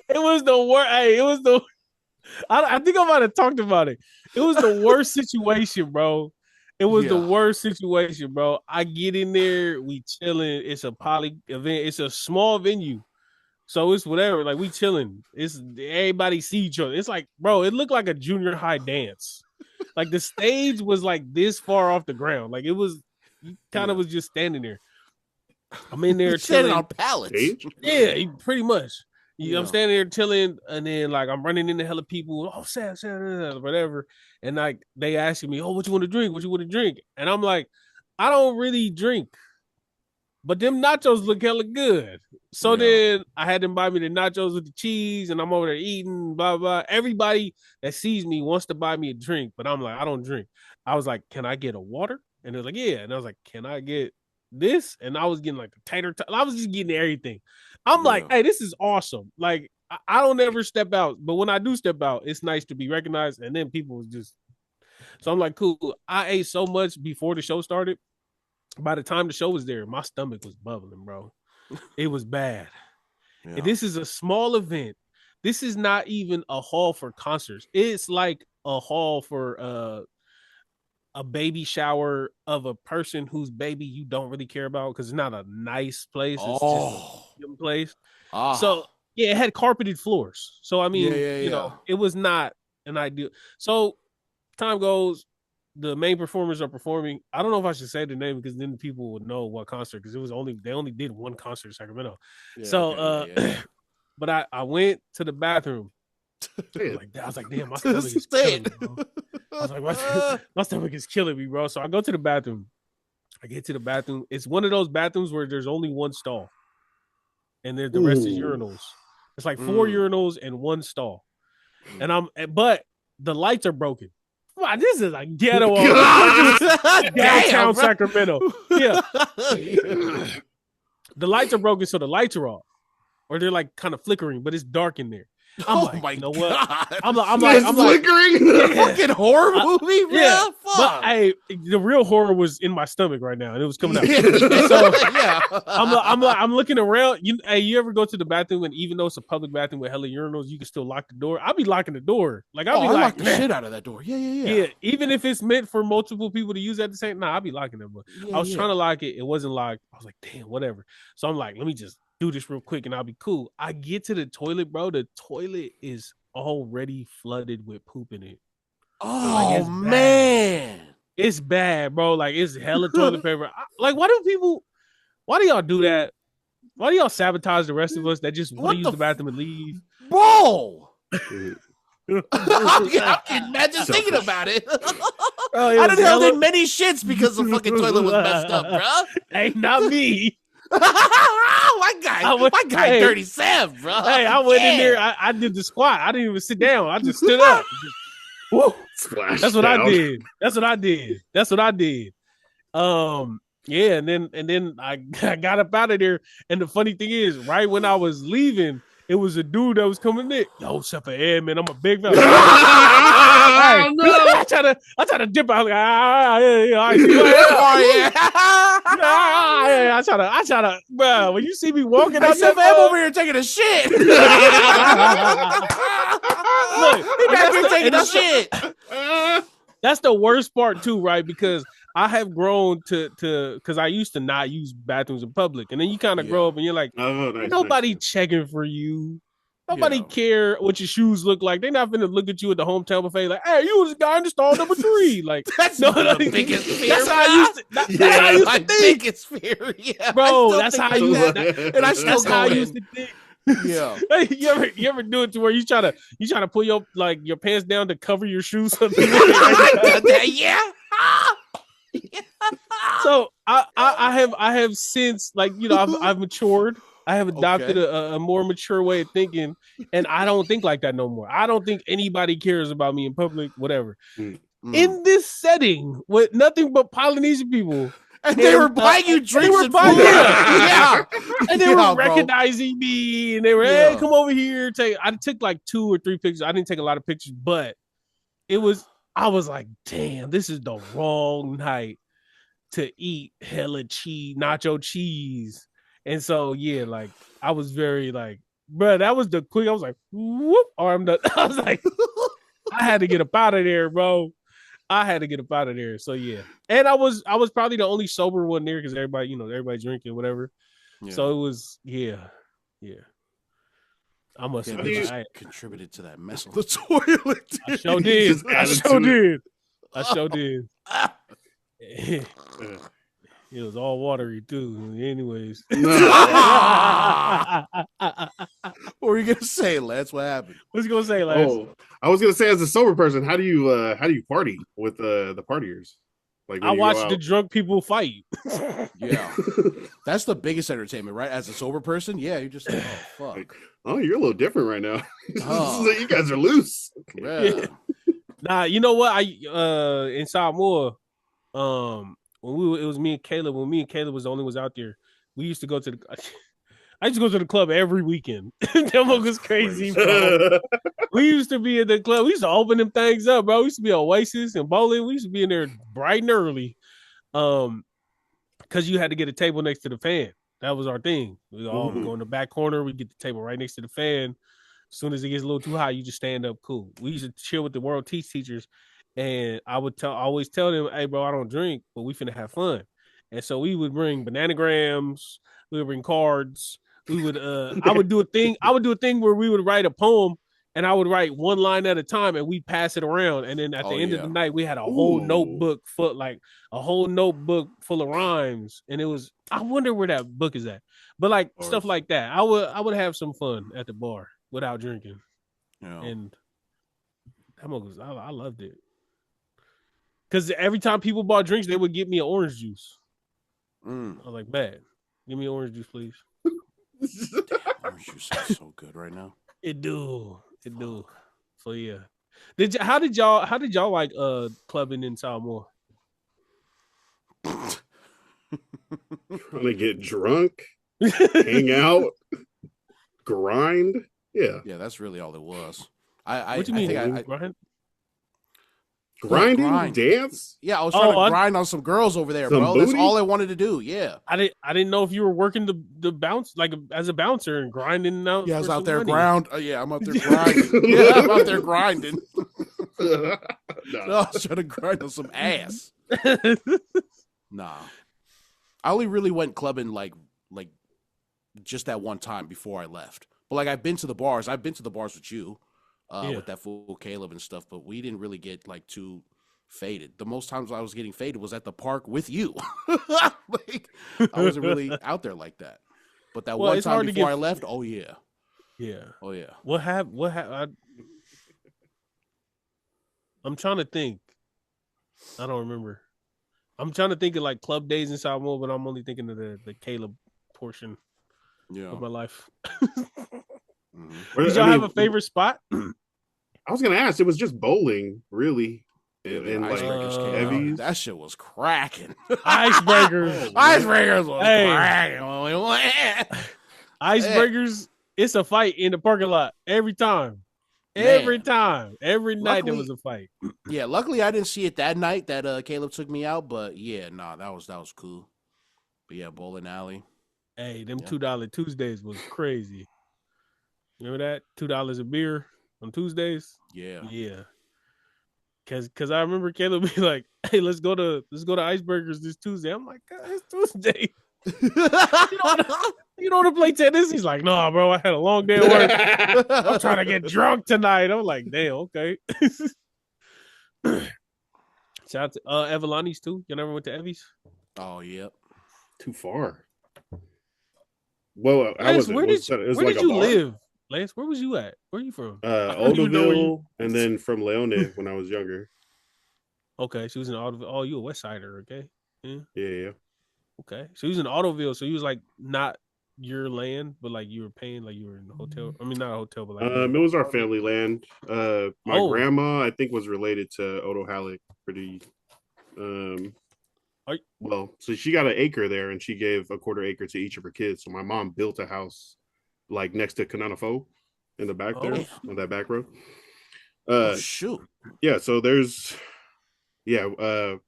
Speaker 2: It was the worst. Hey, it was the. I think I might have talked about it. It was the worst situation, bro. It was the worst situation, bro. I get in there, we chilling. It's a poly event. It's a small venue. So it's whatever. Like we chilling. It's everybody see each other. It's like, bro, it looked like a junior high dance. Like the stage was like this far off the ground. Like it was, you kind of was just standing there. I'm in there
Speaker 1: standing
Speaker 2: chilling
Speaker 1: on pallets.
Speaker 2: Yeah, pretty much. I'm standing there chilling, and then like I'm running into hella people. Oh, sad, whatever. And like they asking me, oh, what you want to drink? What you want to drink? And I'm like, I don't really drink. But them nachos look hella good. So then I had them buy me the nachos with the cheese, and I'm over there eating, blah, blah. Everybody that sees me wants to buy me a drink, but I'm like, I don't drink. I was like, can I get a water? And they're like, yeah. And I was like, can I get this? And I was getting like a tater tot. I was just getting everything. I'm like, hey, this is awesome. Like, I don't ever step out, but when I do step out, it's nice to be recognized. And then people was just, so I'm like, cool. I ate so much before the show started. By the time the show was there, my stomach was bubbling, bro. It was bad. And this is a small event. This is not even a hall for concerts. It's like a hall for a baby shower of a person whose baby you don't really care about because it's not a nice place. It's just a place. So yeah, it had carpeted floors. So I mean, you know, it was not an ideal. So time goes. The main performers are performing. I don't know if I should say the name because then people would know what concert because they only did one concert in Sacramento. But I went to the bathroom. I was like, damn, my stomach is killing me, bro. I was like, my stomach is killing me, bro. So I go to the bathroom. I get to the bathroom. It's one of those bathrooms where there's only one stall, and then the rest is urinals. It's like 4 urinals and one stall, but the lights are broken. Wow, this is like ghetto downtown Sacramento. Yeah. The lights are broken, so the lights are off. Or they're like kind of flickering, but it's dark in there. I'm like, you know what? I'm
Speaker 3: flickering.
Speaker 1: Fucking horror movie, bro.
Speaker 2: Yeah. But the real horror was in my stomach right now, and it was coming out.
Speaker 1: So
Speaker 2: I'm looking around. You ever go to the bathroom and even though it's a public bathroom with hella urinals, you can still lock the door? I'll be locking the door. Like I
Speaker 1: lock the shit out of that door. Yeah.
Speaker 2: Even if it's meant for multiple people to use at the same, I'll be locking them. But I was trying to lock it. It wasn't locked. I was like, damn, whatever. So I'm like, let me just do this real quick and I'll be cool. I get to the toilet, bro. The toilet is already flooded with poop in it.
Speaker 1: Oh, like, man.
Speaker 2: It's bad, bro. Like, it's hella toilet paper. Like, why do y'all do that? Why do y'all sabotage the rest of us that just want to use the bathroom and leave?
Speaker 1: Bro! I can imagine thinking about it. I done held in many shits because the fucking toilet was messed up, bro.
Speaker 2: Hey, not me.
Speaker 1: my guy, Dirty Sam, bro.
Speaker 2: Hey, I went in there. I did the squat. I didn't even sit down. I just stood up. That's what I did. Yeah, and then I got up out of there. And the funny thing is, right when I was leaving, it was a dude that was coming in. Yo, except for Ed, man, I'm a big fella.
Speaker 3: Oh, no.
Speaker 2: I try to dip out. Like, I see I try to, bro. When you see me walking out there,
Speaker 1: I'm over here taking a shit. Look, he back here taking a shit.
Speaker 2: That's the worst part too, right? Because I have grown to because I used to not use bathrooms in public, and then you kind of grow up and you're like, nobody checking for you. Nobody care what your shoes look like. They're not gonna look at you at the hometown buffet like, "Hey, you was the guy in the stall number 3." Like,
Speaker 1: that's the biggest fear.
Speaker 2: That's how I used to. That's how I used to think.
Speaker 1: Biggest fear, yeah,
Speaker 2: bro. That's how I used to.
Speaker 1: And I still
Speaker 2: how I used to think.
Speaker 1: Yeah.
Speaker 2: Hey, you ever do it to where you try to pull your pants down to cover your shoes?
Speaker 1: Yeah.
Speaker 2: So I have since, like, you know, I've matured. I have adopted a more mature way of thinking, and I don't think like that no more. I don't think anybody cares about me in public, whatever. In this setting with nothing but Polynesian people,
Speaker 1: and they were buying you drinks. They were
Speaker 2: buying, and they were
Speaker 1: bro.
Speaker 2: recognizing me, and they were, hey, come over here. I took like 2 or 3 pictures. I didn't take a lot of pictures, but I was like, damn, this is the wrong night to eat hella nacho cheese. And so, yeah, like, I was very like, bro, that was the quick. I was like, whoop, armed up. I was like, I had to get up out of there, bro. I had to get up out of there. So, yeah. And I was probably the only sober one there because everybody drinking, whatever. Yeah. So it was, yeah. I must have
Speaker 1: contributed to that mess on the toilet.
Speaker 2: I sure did. I sure did. It was all watery too. Anyways.
Speaker 1: What were you gonna say, Lance? What happened?
Speaker 2: What was you gonna say, Lance?
Speaker 3: Oh, I was gonna say, as a sober person, how do you party with the partiers? Like,
Speaker 2: I watch the drunk people fight.
Speaker 1: Yeah, that's the biggest entertainment, right? As a sober person, yeah, you're just like, oh fuck.
Speaker 3: Like, oh, you're a little different right now. You guys are loose.
Speaker 1: Yeah.
Speaker 2: Nah, you know what? In Samoa, when it was me and Caleb. When me and Caleb was the only ones out there, we used to go to the. I used to go to the club every weekend. That was crazy, bro. We used to be in the club. We used to open them things up, bro. We used to be Oasis and bowling. We used to be in there bright and early, because you had to get a table next to the fan. That was our thing. We all go in the back corner. We get the table right next to the fan. As soon as it gets a little too high, you just stand up. Cool. We used to chill with the world teachers. And I would always tell them, hey, bro, I don't drink, but we finna have fun. And so we would bring bananagrams, we would bring cards, we would I would do a thing where we would write a poem, and I would write one line at a time, and we'd pass it around. And then at the end of the night, we had a whole notebook full of rhymes. And it was, I wonder where that book is at. But like stuff like that. I would have some fun at the bar without drinking. Yeah. And that was, I loved it. Because every time people bought drinks, they would give me an orange juice. I was like, bad. Give me an orange juice, please.
Speaker 1: Damn, orange juice is so good right now.
Speaker 2: It do. So yeah. How did y'all like clubbing in Samoa?
Speaker 3: Trying to get drunk, hang out, grind. Yeah.
Speaker 1: Yeah, that's really all it was.
Speaker 2: What do you mean? Grind?
Speaker 3: Grinding, dance.
Speaker 1: Yeah, I was trying to grind on some girls over there, bro. That's all I wanted to do. Yeah,
Speaker 2: I didn't know if you were working the bounce, like as a bouncer and grinding out.
Speaker 1: Yeah, I was out there I'm out there grinding. Yeah, I'm out there grinding. No, I was trying to grind on some ass. Nah, I only really went clubbing like just that one time before I left. But like I've been to the bars. I've been to the bars with you. With that fool Caleb and stuff, but we didn't really get like too faded. The most times I was getting faded was at the park with you. Like I wasn't really out there like that. But that one time before I left, oh yeah. What happened? I'm trying to think. I don't remember. I'm trying to think of like club days in Samoa, but I'm only thinking of the Caleb portion of my life. Did y'all have a favorite spot?
Speaker 3: I was gonna ask. It was just bowling, really, and like heavies.
Speaker 1: That shit was cracking.
Speaker 2: Icebreakers
Speaker 1: was cracking.
Speaker 2: Icebreakers. it's a fight in the parking lot every time. Every
Speaker 1: Man.
Speaker 2: time. Every night there
Speaker 1: Luckily-
Speaker 2: was a fight.
Speaker 1: Yeah, luckily I didn't see it that night that Caleb took me out, but yeah, nah, that was cool. But yeah, bowling alley.
Speaker 2: Hey, them
Speaker 1: Yeah.
Speaker 2: $2 Tuesdays was crazy. Remember that? $2 a beer on Tuesdays?
Speaker 1: Yeah.
Speaker 2: Yeah. Cause I remember Caleb be like, "Hey, let's go to Icebergers this Tuesday." I'm like, God, it's Tuesday. You don't want to play tennis? He's like, "No, bro, I had a long day at work. I'm trying to get drunk tonight." I'm like, "Damn, okay." Shout out to Evelani's too. You never went to Evie's?
Speaker 1: Oh, yep.
Speaker 3: Too far. Well, I
Speaker 2: Lance,
Speaker 3: wasn't.
Speaker 2: where
Speaker 3: It was
Speaker 2: did
Speaker 3: like a
Speaker 2: you
Speaker 3: bar.
Speaker 2: live? Lance, where was you at? Where are you from? I don't even know where you.
Speaker 3: Odoville, and then from Leone when I was younger.
Speaker 2: Okay, she was in Autoville. Oh, you a West Sider, okay? Yeah.
Speaker 3: Yeah.
Speaker 2: Okay. So he was in Autoville. So he was like not your land, but like you were paying, like you were in a hotel. I mean, not a hotel, but like
Speaker 3: It was our family land. My
Speaker 2: Oh.
Speaker 3: grandma, I think, was related to Odo Halleck pretty. Well, so she got an acre there, and she gave a quarter acre to each of her kids. So my mom built a house like next to Kananafo in the back there
Speaker 2: Oh.
Speaker 3: on that back road.
Speaker 1: Oh, shoot.
Speaker 3: Yeah. So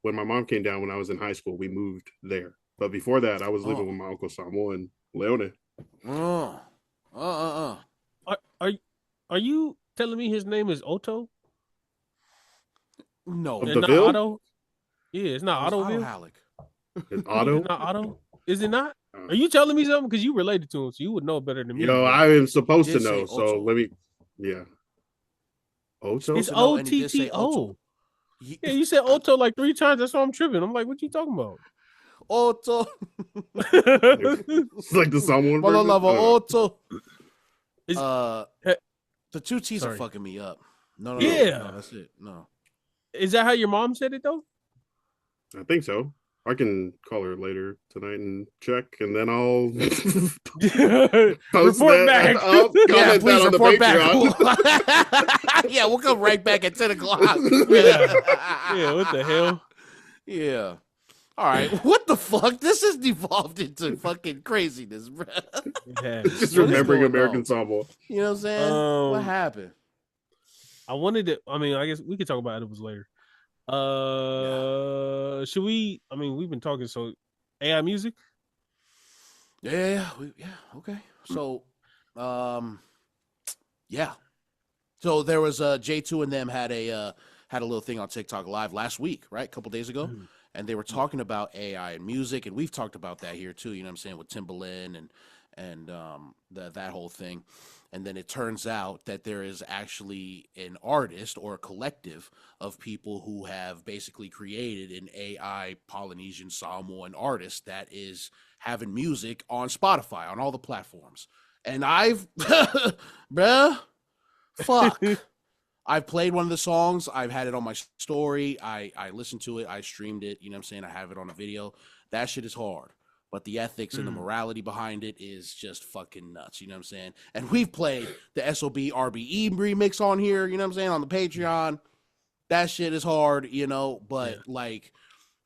Speaker 3: when my mom came down when I was in high school, we moved there. But before that, I was living with my uncle Samo in Leone.
Speaker 2: Are you telling me his name is Otto?
Speaker 1: No.
Speaker 3: Of
Speaker 2: And
Speaker 3: the
Speaker 2: not
Speaker 3: Ville?
Speaker 2: Otto? Yeah, it's not Ottoville.
Speaker 1: Halleck.
Speaker 3: It's Otto?
Speaker 2: It's not Otto. Is it not? Are you telling me something? Because you related to him, so you would know better than me.
Speaker 3: Yo,
Speaker 2: bro.
Speaker 3: I am supposed to
Speaker 1: Did say
Speaker 3: know. So
Speaker 1: Otto.
Speaker 3: let me. Yeah. Otto?
Speaker 2: It's
Speaker 1: to know, and he did say
Speaker 2: OTTO.
Speaker 1: He-
Speaker 2: Yeah, you said Otto like 3 times. That's why I'm tripping. I'm like, what you talking about?
Speaker 1: Otto.
Speaker 3: It's like the Samoan
Speaker 1: Molo
Speaker 3: version?
Speaker 1: lava
Speaker 3: I don't know.
Speaker 1: Otto.
Speaker 2: Is-
Speaker 1: The two T's
Speaker 2: Sorry.
Speaker 1: are fucking me up. No,
Speaker 2: Yeah.
Speaker 1: no, that's it. No.
Speaker 2: Is that how your mom said it though?
Speaker 3: I think so. I can call her later tonight and check, and then I'll post
Speaker 2: Report
Speaker 3: that.
Speaker 2: back.
Speaker 3: I'll comment
Speaker 1: Yeah, please
Speaker 3: that on the
Speaker 1: report
Speaker 3: Patreon.
Speaker 1: back. Yeah, we'll come right back at 10 o'clock.
Speaker 2: Yeah, what the hell?
Speaker 1: Yeah. All right. What the fuck? This has devolved into fucking craziness, bro.
Speaker 2: Yeah.
Speaker 3: Just
Speaker 1: What is
Speaker 3: remembering
Speaker 1: going
Speaker 3: American
Speaker 1: on?
Speaker 3: Samoa.
Speaker 1: You know what I'm saying? What happened?
Speaker 2: I wanted to. I mean, I guess we could talk about edibles later. Should we? I mean, we've been talking. So, AI music.
Speaker 1: Yeah, okay. So, yeah. So there was J2 and them had a little thing on TikTok live last week, right? A couple days ago. And they were talking about AI and music, and we've talked about that here too, you know what I'm saying, with Timbaland and that whole thing. And then it turns out that there is actually an artist or a collective of people who have basically created an AI Polynesian Samoan artist that is having music on Spotify, on all the platforms. And I've, bruh, fuck. I've played one of the songs. I've had it on my story. I listened to it. I streamed it. You know what I'm saying? I have it on a video. That shit is hard. But the ethics and the morality behind it is just fucking nuts. You know what I'm saying? And we've played the SOB RBE remix on here. You know what I'm saying? On the Patreon. That shit is hard, you know? But like,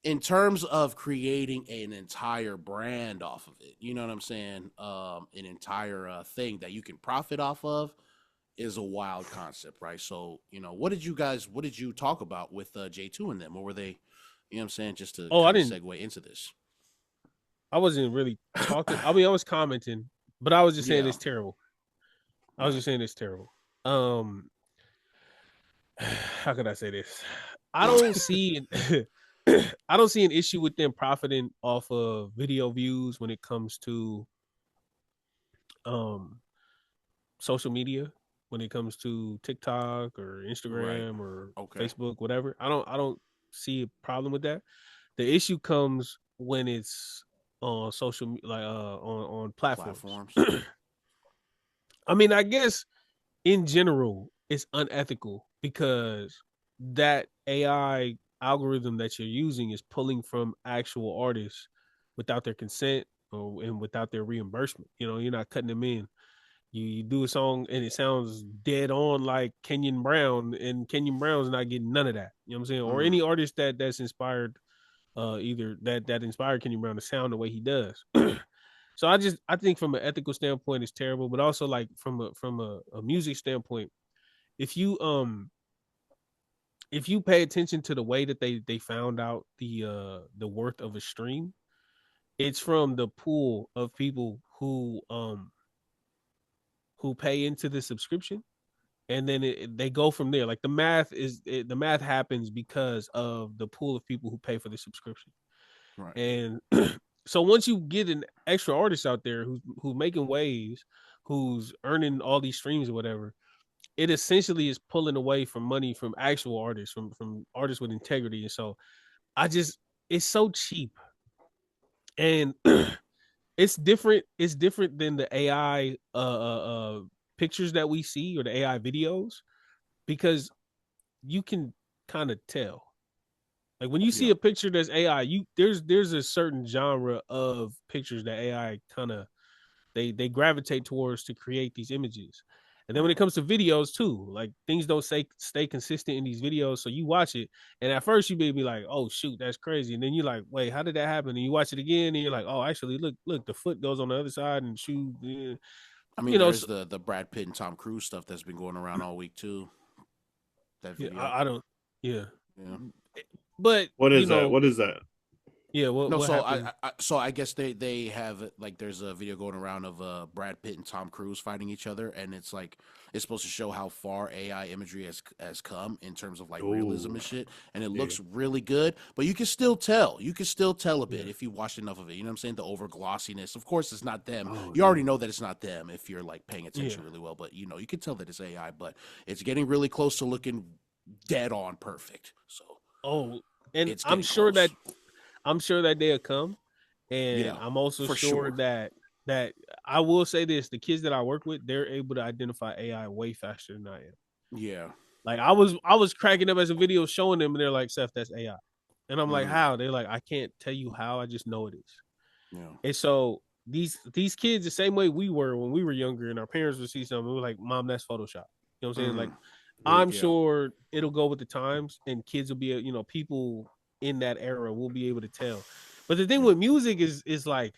Speaker 1: in terms of creating an entire brand off of it, you know what I'm saying? An entire thing that you can profit off of is a wild concept, right? So, you know, what did you talk about with J2 and them? Or were they, you know what I'm saying, just to
Speaker 2: I didn't
Speaker 1: segue into this?
Speaker 2: I wasn't really talking. I mean, I was commenting, but I was just saying it's terrible. I was just saying it's terrible. How could I say this? I don't see I don't see an issue with them profiting off of video views when it comes to social media, when it comes to TikTok or Instagram or Facebook, whatever. I don't see a problem with that. The issue comes when it's on social, like on platforms. I mean, I guess in general, it's unethical because that AI algorithm that you're using is pulling from actual artists without their consent and without their reimbursement. You know, you're not cutting them in. You do a song and it sounds dead on like Kenyon Brown, and Kenyon Brown's not getting none of that. You know what I'm saying? Or any artist that's inspired, either that inspired Kenyon Brown to sound the way he does. So I think from an ethical standpoint, it's terrible, but also like from a music standpoint, if you if you pay attention to the way that they found out the worth of a stream, it's from the pool of people who pay into the subscription, and then they go from there. Like the math happens because of the pool of people who pay for the subscription.
Speaker 1: Right.
Speaker 2: And so once you get an extra artist out there who's making waves, who's earning all these streams or whatever, it essentially is pulling away from money from actual artists, from artists with integrity. And so I just it's so cheap. And it's different than the AI pictures that we see or the AI videos, because you can kind of tell. Like when you see
Speaker 1: Yeah.
Speaker 2: a picture that's AI, there's a certain genre of pictures that AI kind of they gravitate towards to create these images. And then when it comes to videos too, like things don't stay consistent in these videos. So you watch it, and at first you may be like, "Oh shoot, that's crazy," and then you're like, "Wait, how did that happen?" And you watch it again, and you're like, "Oh, actually, look, the foot goes on the other side and shoot."
Speaker 1: I mean,
Speaker 2: You know,
Speaker 1: there's
Speaker 2: so,
Speaker 1: the Brad Pitt and Tom Cruise stuff that's been going around all week too. That
Speaker 2: yeah,
Speaker 1: video.
Speaker 2: I don't, yeah,
Speaker 1: Yeah.
Speaker 2: but
Speaker 3: What
Speaker 2: you
Speaker 3: is that?
Speaker 2: know,
Speaker 3: What is that?
Speaker 2: yeah,
Speaker 1: No,
Speaker 2: what
Speaker 1: so
Speaker 2: happened?
Speaker 1: I guess they have like there's a video going around of Brad Pitt and Tom Cruise fighting each other, and it's like it's supposed to show how far AI imagery has come in terms of like realism
Speaker 3: Oh,
Speaker 1: and shit, and it
Speaker 3: yeah.
Speaker 1: looks really good. But you can still tell, a bit
Speaker 2: Yeah,
Speaker 1: if you watch enough of it. You know what I'm saying? The over glossiness. Of course, it's not them.
Speaker 3: Oh,
Speaker 1: You already
Speaker 3: yeah.
Speaker 1: know that it's not them if you're like paying
Speaker 2: yeah.
Speaker 1: attention really well. But you can tell that it's AI, but it's getting really close to looking dead on perfect. So
Speaker 2: Oh, and
Speaker 1: it's getting close.
Speaker 2: I'm sure that they'll come, and
Speaker 1: Yeah,
Speaker 2: I'm also
Speaker 1: for
Speaker 2: sure
Speaker 1: sure.
Speaker 2: that I will say this: the kids that I work with, they're able to identify AI way faster than I am.
Speaker 1: Yeah.
Speaker 2: Like I was cracking up as a video showing them, and they're like, "Seth, that's AI," and I'm like,
Speaker 1: Mm,
Speaker 2: "How?" They're like, "I can't tell you how. I just know it is."
Speaker 1: yeah.
Speaker 2: And so these kids, the same way we were when we were younger, and our parents would see something, we were like, "Mom, that's Photoshop." You know what I'm saying? Like
Speaker 1: Mm,
Speaker 2: I'm
Speaker 1: yeah.
Speaker 2: sure it'll go with the times, and kids will be, people in that era will be able to tell. But the thing
Speaker 1: Yeah.
Speaker 2: with music is like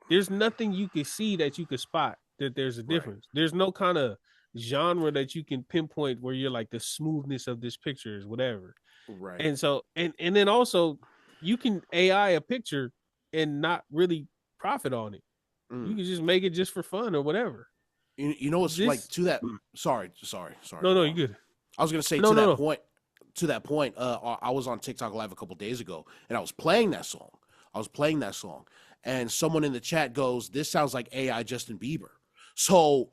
Speaker 2: there's nothing you can see that you can spot that there's a
Speaker 1: Right.
Speaker 2: difference. There's no kind of genre that you can pinpoint where you're like the smoothness of this picture is whatever.
Speaker 1: Right.
Speaker 2: And so and then also you can AI a picture and not really profit on it. You
Speaker 1: Mm.
Speaker 2: can just make it just for fun or whatever.
Speaker 1: You know what's like
Speaker 2: This
Speaker 1: to that. Sorry.
Speaker 2: no
Speaker 1: Go
Speaker 2: no you
Speaker 1: on.
Speaker 2: good.
Speaker 1: I was gonna say
Speaker 2: No
Speaker 1: to
Speaker 2: no
Speaker 1: that
Speaker 2: no.
Speaker 1: point. To that point, I was on TikTok live a couple days ago, and I was playing that song. And someone in the chat goes, "This sounds like AI Justin Bieber." So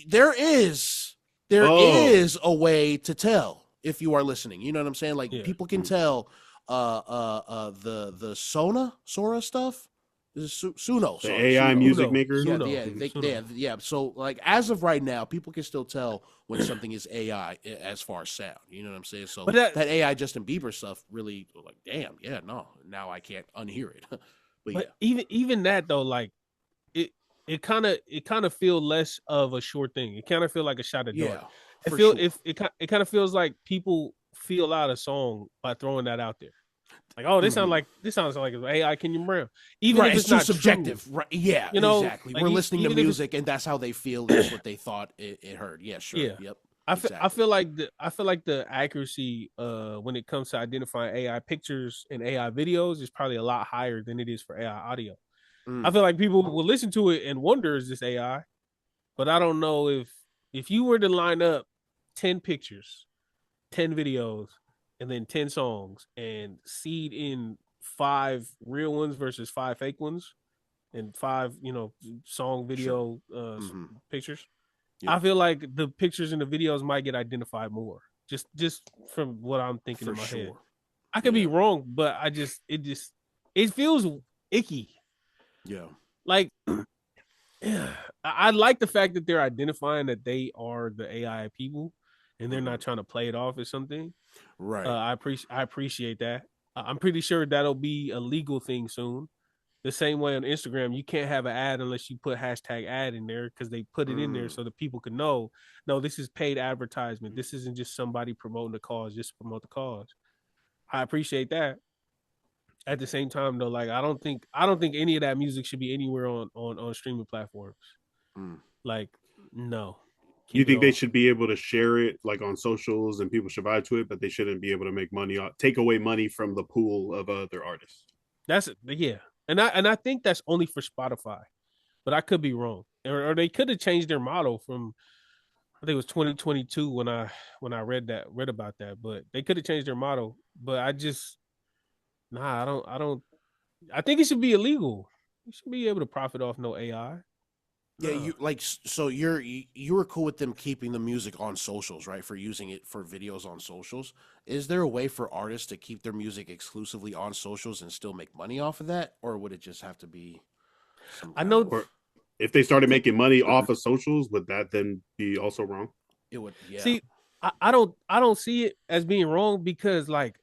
Speaker 1: there is there
Speaker 3: Oh,
Speaker 1: is a way to tell if you are listening. You know what I'm saying? Like
Speaker 2: Yeah.
Speaker 1: people can tell the Sora stuff. This is Suno.
Speaker 3: the
Speaker 1: Sorry,
Speaker 3: AI
Speaker 1: Suno.
Speaker 3: music
Speaker 2: Suno.
Speaker 3: maker.
Speaker 1: Yeah,
Speaker 2: Suno.
Speaker 1: yeah,
Speaker 3: Mhm.
Speaker 2: Suno.
Speaker 1: yeah. So like as of right now, people can still tell when something is AI as far as sound. You know what I'm saying? So
Speaker 2: But that
Speaker 1: that AI Justin Bieber stuff really like, damn, yeah, no, now I can't unhear it. But
Speaker 2: but
Speaker 1: yeah,
Speaker 2: even that though, like it it kind of feel less of a sure thing. It kind of feel like a shot of dark.
Speaker 1: yeah,
Speaker 2: It
Speaker 1: for
Speaker 2: feel
Speaker 1: sure.
Speaker 2: if it kind of feels like people feel out a song by throwing that out there. Like, oh,
Speaker 1: Hmm.
Speaker 2: this sounds like AI Kenyon Brown, even
Speaker 1: Right,
Speaker 2: if
Speaker 1: it's
Speaker 2: it's
Speaker 1: too
Speaker 2: not true.
Speaker 1: subjective. Right, yeah, exactly.
Speaker 2: Like
Speaker 1: We're listening to
Speaker 2: even if it's
Speaker 1: music, and that's how they feel. That's what they thought it heard. Yeah, sure.
Speaker 2: yeah.
Speaker 1: Yep,
Speaker 2: I
Speaker 1: exactly.
Speaker 2: feel like the accuracy when it comes to identifying AI pictures and AI videos is probably a lot higher than it is for AI audio. I
Speaker 1: Mm,
Speaker 2: feel like people will listen to it and wonder is this AI, but I don't know if you were to line up 10 pictures, 10 videos, and then 10 songs and seed in 5 real ones versus 5 fake ones and 5, song
Speaker 1: sure.
Speaker 2: video
Speaker 1: Hmm.
Speaker 2: pictures.
Speaker 1: Yep,
Speaker 2: I feel like the pictures and the videos might get identified more. Just from what I'm thinking
Speaker 1: for
Speaker 2: in my head.
Speaker 1: sure.
Speaker 2: I could be
Speaker 1: Yeah,
Speaker 2: wrong, but it feels icky.
Speaker 1: yeah.
Speaker 2: Like I like the fact that they're identifying that they are the AI people, and they're
Speaker 1: Hmm.
Speaker 2: not trying to play it off as something.
Speaker 1: Right.
Speaker 2: I appreciate that. I'm pretty sure that'll be a legal thing soon. The same way on Instagram, you can't have an ad unless you put hashtag ad in there because they put it in there
Speaker 1: Mm,
Speaker 2: so that people can know, no, this is paid advertisement. This isn't just somebody promoting the cause, just promote the cause. I appreciate that. at the same time though, like I don't think any of that music should be anywhere on streaming platforms.
Speaker 1: Mm.
Speaker 2: Like, no.
Speaker 3: You
Speaker 2: Keep it
Speaker 3: think they
Speaker 2: all.
Speaker 3: should be able to share it like on socials and people should buy to it, but they shouldn't be able to make money take away money from the pool of other artists.
Speaker 2: That's yeah. And I think that's only for Spotify. But I could be wrong. Or they could have changed their model from I think it was 2022 when I read about that, but they could have changed their model. But I just I don't I think it should be illegal. You should be able to profit off no AI.
Speaker 1: Yeah, you like so you were cool with them keeping the music on socials, right? For using it for videos on socials. Is there a way for artists to keep their music exclusively on socials and still make money off of that, or would it just have to be some
Speaker 2: I
Speaker 1: kind
Speaker 2: know
Speaker 1: of
Speaker 3: Or if they started making money off of socials, would that then be also wrong?
Speaker 1: it would yeah.
Speaker 2: see I don't see it as being wrong because like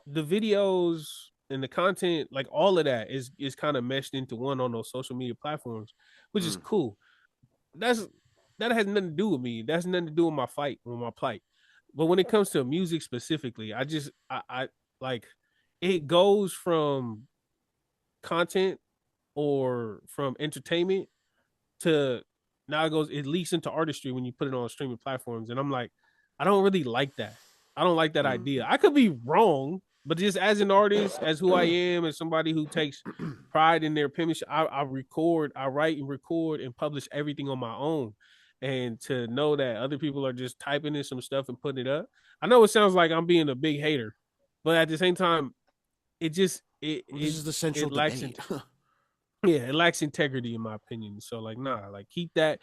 Speaker 2: the videos and the content, like all of that is kind of meshed into one on those social media platforms, which is
Speaker 1: Mm.
Speaker 2: cool. That's that has nothing to do with me. That's nothing to do with my fight, with my plight. But when it comes to music specifically, I like it goes from content or from entertainment to now it leaks into artistry when you put it on streaming platforms. And I'm like, I don't really like that. I don't like that idea. I could be wrong, but just as an artist, as who I am, as somebody who takes pride in their penmanship, I write and record and publish everything on my own. And to know that other people are just typing in some stuff and putting it up, I know it sounds like I'm being a big hater, but at the same time, it just
Speaker 1: This is the central
Speaker 2: it lacks
Speaker 1: debate.
Speaker 2: yeah, it lacks integrity in my opinion. So like, nah, like keep that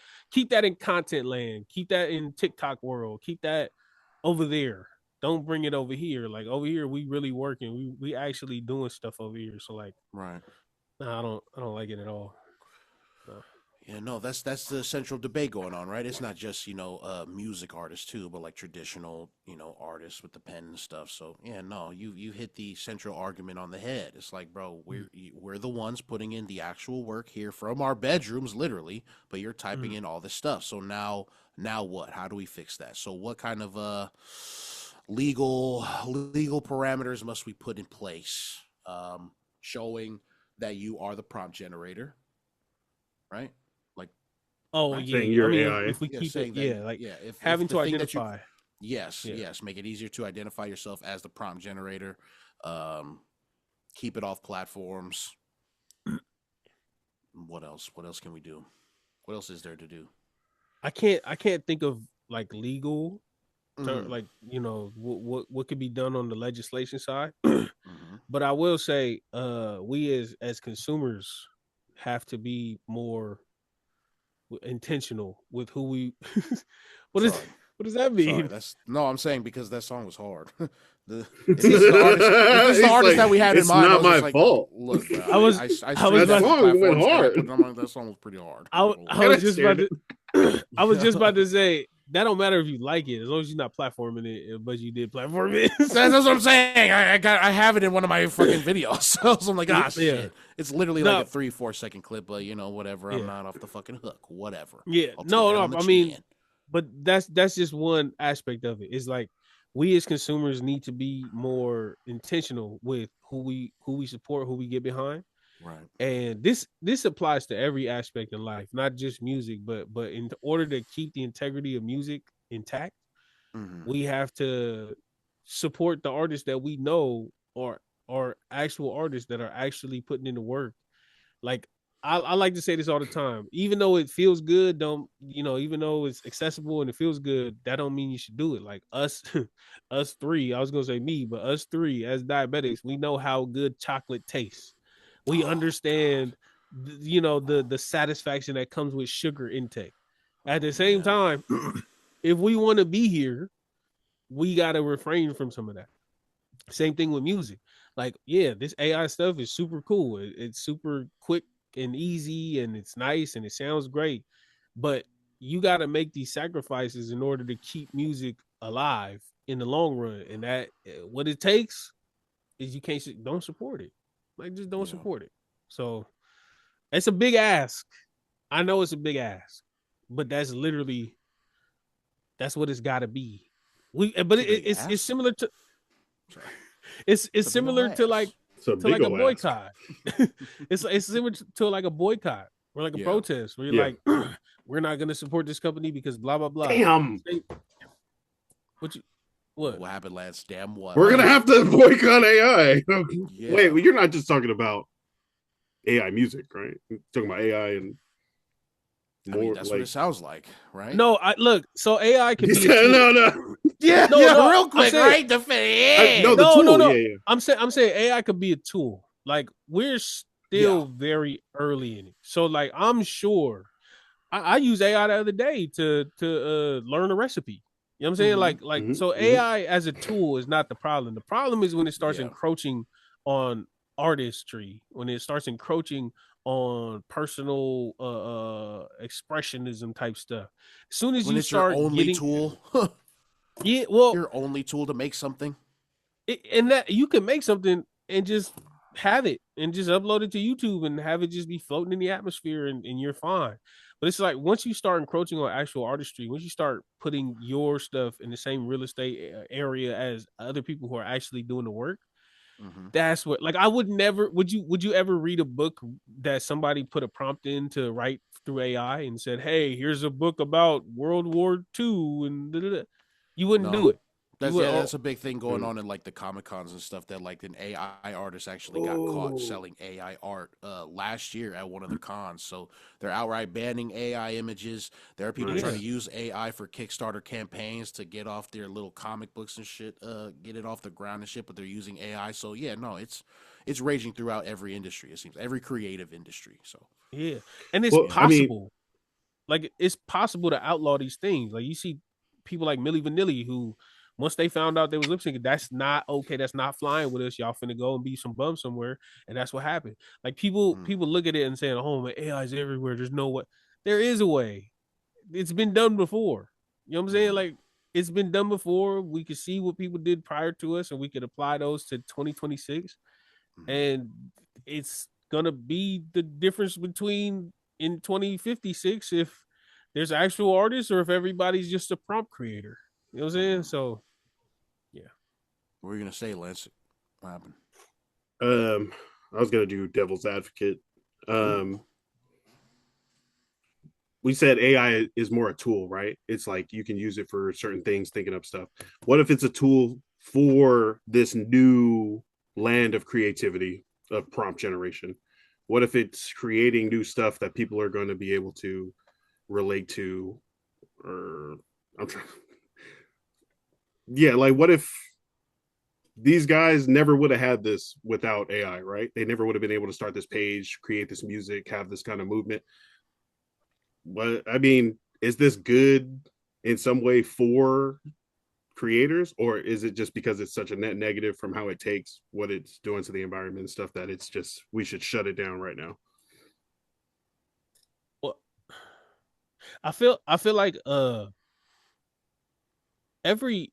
Speaker 2: in content land, keep that in TikTok world, keep that over there. Don't bring it over here. Like over here, we really working. We actually doing stuff over here. So like,
Speaker 1: Right.
Speaker 2: nah, I don't like it at all. No.
Speaker 1: Yeah, no, that's the central debate going on, right? It's not just music artists too, but like traditional artists with the pen and stuff. So yeah, no, you hit the central argument on the head. It's like, bro, we're the ones putting in the actual work here from our bedrooms, literally, but you're typing in all this stuff. So now what? How do we fix that? So what kind of legal parameters must we put in place, showing that you are the prompt generator, right? Like
Speaker 2: Oh
Speaker 1: right?
Speaker 3: Saying
Speaker 2: yeah, I
Speaker 3: you're
Speaker 2: mean,
Speaker 3: AI.
Speaker 2: if we
Speaker 1: Yeah,
Speaker 2: keep
Speaker 1: saying
Speaker 2: it,
Speaker 1: that
Speaker 2: yeah, like
Speaker 1: yeah, if
Speaker 2: having
Speaker 1: the
Speaker 2: to
Speaker 1: thing that you
Speaker 2: identify.
Speaker 1: yes,
Speaker 2: Yeah,
Speaker 1: yes, make it easier to identify yourself as the prompt generator. Um, keep it off platforms. What else? What else can we do? What else is there to do?
Speaker 2: I can't think of like legal,
Speaker 1: Mm-hmm.
Speaker 2: like what could be done on the legislation side.
Speaker 1: Mm-hmm.
Speaker 2: But I will say, we as consumers have to be more intentional with who we. what is
Speaker 1: Sorry.
Speaker 2: what does that
Speaker 1: Sorry,
Speaker 2: mean?
Speaker 1: that's no. I'm saying because that song was hard. the if
Speaker 2: See,
Speaker 1: this is the artist, if this is the
Speaker 3: He's
Speaker 1: artist
Speaker 3: like,
Speaker 1: that we had in
Speaker 3: it's
Speaker 1: mind, I
Speaker 3: not
Speaker 1: was just
Speaker 3: my
Speaker 1: like,
Speaker 3: fault.
Speaker 1: look, bro,
Speaker 2: I was
Speaker 1: I
Speaker 2: I was
Speaker 1: streamed
Speaker 3: That
Speaker 1: that
Speaker 2: about
Speaker 1: from
Speaker 3: song went
Speaker 1: platforms and I put
Speaker 3: hard.
Speaker 1: it on. That song was pretty hard. I'm
Speaker 2: I,
Speaker 1: not gonna
Speaker 2: I
Speaker 1: lie.
Speaker 2: was just about
Speaker 3: Shared
Speaker 2: to I was just about to say that don't matter if you like it as long as you're not platforming it, but you did platform it.
Speaker 1: That's what I'm saying. I have it in one of my fucking videos. So I'm like,
Speaker 2: yeah,
Speaker 1: shit. It's literally like a
Speaker 2: no,
Speaker 1: 3-4 second clip, but whatever. I'm
Speaker 2: yeah,
Speaker 1: not off the fucking hook. Whatever.
Speaker 2: yeah.
Speaker 1: I'll take
Speaker 2: No,
Speaker 1: that on
Speaker 2: no.
Speaker 1: the
Speaker 2: I mean,
Speaker 1: chin.
Speaker 2: but that's just one aspect of it. It's like we as consumers need to be more intentional with who we support, who we get behind.
Speaker 1: Right.
Speaker 2: And this applies to every aspect in life, not just music, but in order to keep the integrity of music intact,
Speaker 1: Mm-hmm.
Speaker 2: we have to support the artists that we know are actual artists that are actually putting in the work. Like I like to say this all the time. Even though it feels good, don't even though it's accessible and it feels good, that don't mean you should do it. Like us, us three. I was gonna say me, but us three as diabetics, we know how good chocolate tastes. We
Speaker 1: Oh God.
Speaker 2: understand, the satisfaction that comes with sugar intake. At
Speaker 1: Oh
Speaker 2: the same
Speaker 1: man.
Speaker 2: time, if we want to be here, we gotta refrain from some of that. Same thing with music. Like, yeah, this AI stuff is super cool. It's super quick and easy, and it's nice and it sounds great. But you got to make these sacrifices in order to keep music alive in the long run. And that what it takes is you can't don't support it. Like, just don't
Speaker 1: Yeah.
Speaker 2: support it. So it's a big ask. I know it's a big ask, but that's what it's got to be. But
Speaker 1: It's a big
Speaker 2: it's
Speaker 1: ass.
Speaker 2: similar to
Speaker 1: Sorry.
Speaker 2: it's
Speaker 1: It's a big old
Speaker 2: similar to like
Speaker 1: ass.
Speaker 3: Some
Speaker 2: to like
Speaker 3: big
Speaker 2: a
Speaker 3: ol' ass.
Speaker 2: boycott. It's similar to like a boycott or like a
Speaker 1: Yeah.
Speaker 2: protest where you're
Speaker 3: Yeah.
Speaker 2: like, we're not gonna support this company because blah blah blah.
Speaker 3: Damn.
Speaker 2: What you what?
Speaker 1: What happened, Lance? Damn what?
Speaker 3: We're gonna have to boycott AI.
Speaker 1: Yeah.
Speaker 3: Wait, well, you're not just talking about AI music, right? You're talking about AI and
Speaker 1: I mean,
Speaker 3: more
Speaker 1: that's what
Speaker 3: like
Speaker 1: it sounds like, right?
Speaker 2: No, I look. So AI could
Speaker 3: he
Speaker 2: be a
Speaker 3: said,
Speaker 2: tool.
Speaker 3: no.
Speaker 1: Yeah,
Speaker 2: No,
Speaker 1: yeah,
Speaker 2: no,
Speaker 1: real
Speaker 2: I'm
Speaker 1: quick,
Speaker 2: saying-
Speaker 1: right? Yeah.
Speaker 3: No, the
Speaker 2: no,
Speaker 3: tool.
Speaker 2: no.
Speaker 3: Yeah.
Speaker 2: I'm saying AI could be a tool. Like we're still very early in it. So like I'm sure I used AI the other day to learn a recipe. You know what I'm saying?
Speaker 1: Mhm.
Speaker 2: Like
Speaker 3: Mhm,
Speaker 2: so
Speaker 3: mhm.
Speaker 2: AI as a tool is not the problem. The problem is when it starts
Speaker 1: Yeah.
Speaker 2: encroaching on artistry, when it starts encroaching on personal expressionism type stuff. As soon as
Speaker 1: When
Speaker 2: you
Speaker 1: it's your
Speaker 2: start
Speaker 1: only
Speaker 2: getting
Speaker 1: tool,
Speaker 2: yeah, well,
Speaker 1: your only tool to make something.
Speaker 2: and that you can make something and just have it and just upload it to YouTube and have it just be floating in the atmosphere and you're fine. But it's like once you start encroaching on actual artistry, once you start putting your stuff in the same real estate area as other people who are actually doing the work, that's what like I would never would you ever read a book that somebody put a prompt in to write through AI and said, "Hey, here's a book about World War II," and da-da-da. You wouldn't
Speaker 1: No.
Speaker 2: do it.
Speaker 1: That's
Speaker 2: You would,
Speaker 1: that's a big thing going on in like the Comic Cons and stuff. That like an AI artist actually got caught selling AI art last year at one of the cons. So they're outright banning AI images. There are people trying to use AI for Kickstarter campaigns to get off their little comic books and shit, get it off the ground and shit. But they're using AI. So yeah, no, it's raging throughout every industry. It seems every creative industry. So
Speaker 2: yeah, and it's
Speaker 3: Well, I mean,
Speaker 2: possible. Like it's possible to outlaw these things. Like you see people like Milli Vanilli who once they found out they was lip syncing, that's not okay. That's not flying with us. Y'all finna go and be some bum somewhere, and that's what happened. Like people look at it and saying, "Oh man, AI is everywhere." There's no way. There is a way. It's been done before. You know what I'm saying? Like it's been done before. We could see what people did prior to us, and we could apply those to 2026. And it's gonna be the difference between in 2056 if there's actual artists or if everybody's just a prompt creator. You know what I'm saying? So yeah.
Speaker 1: what are you gonna say, Lance? What happened?
Speaker 3: I was gonna do devil's advocate. We said AI is more a tool, right? It's like you can use it for certain things, thinking up stuff. What if it's a tool for this new land of creativity of prompt generation? What if it's creating new stuff that people are going to be able to relate to? Or I'm trying. Yeah, like what if these guys never would have had this without AI, right? They never would have been able to start this page, create this music, have this kind of movement. But I mean, is this good in some way for creators, or is it just because it's such a net negative from how it takes what it's doing to the environment and stuff that it's just we should shut it down right now?
Speaker 2: Well, I feel like every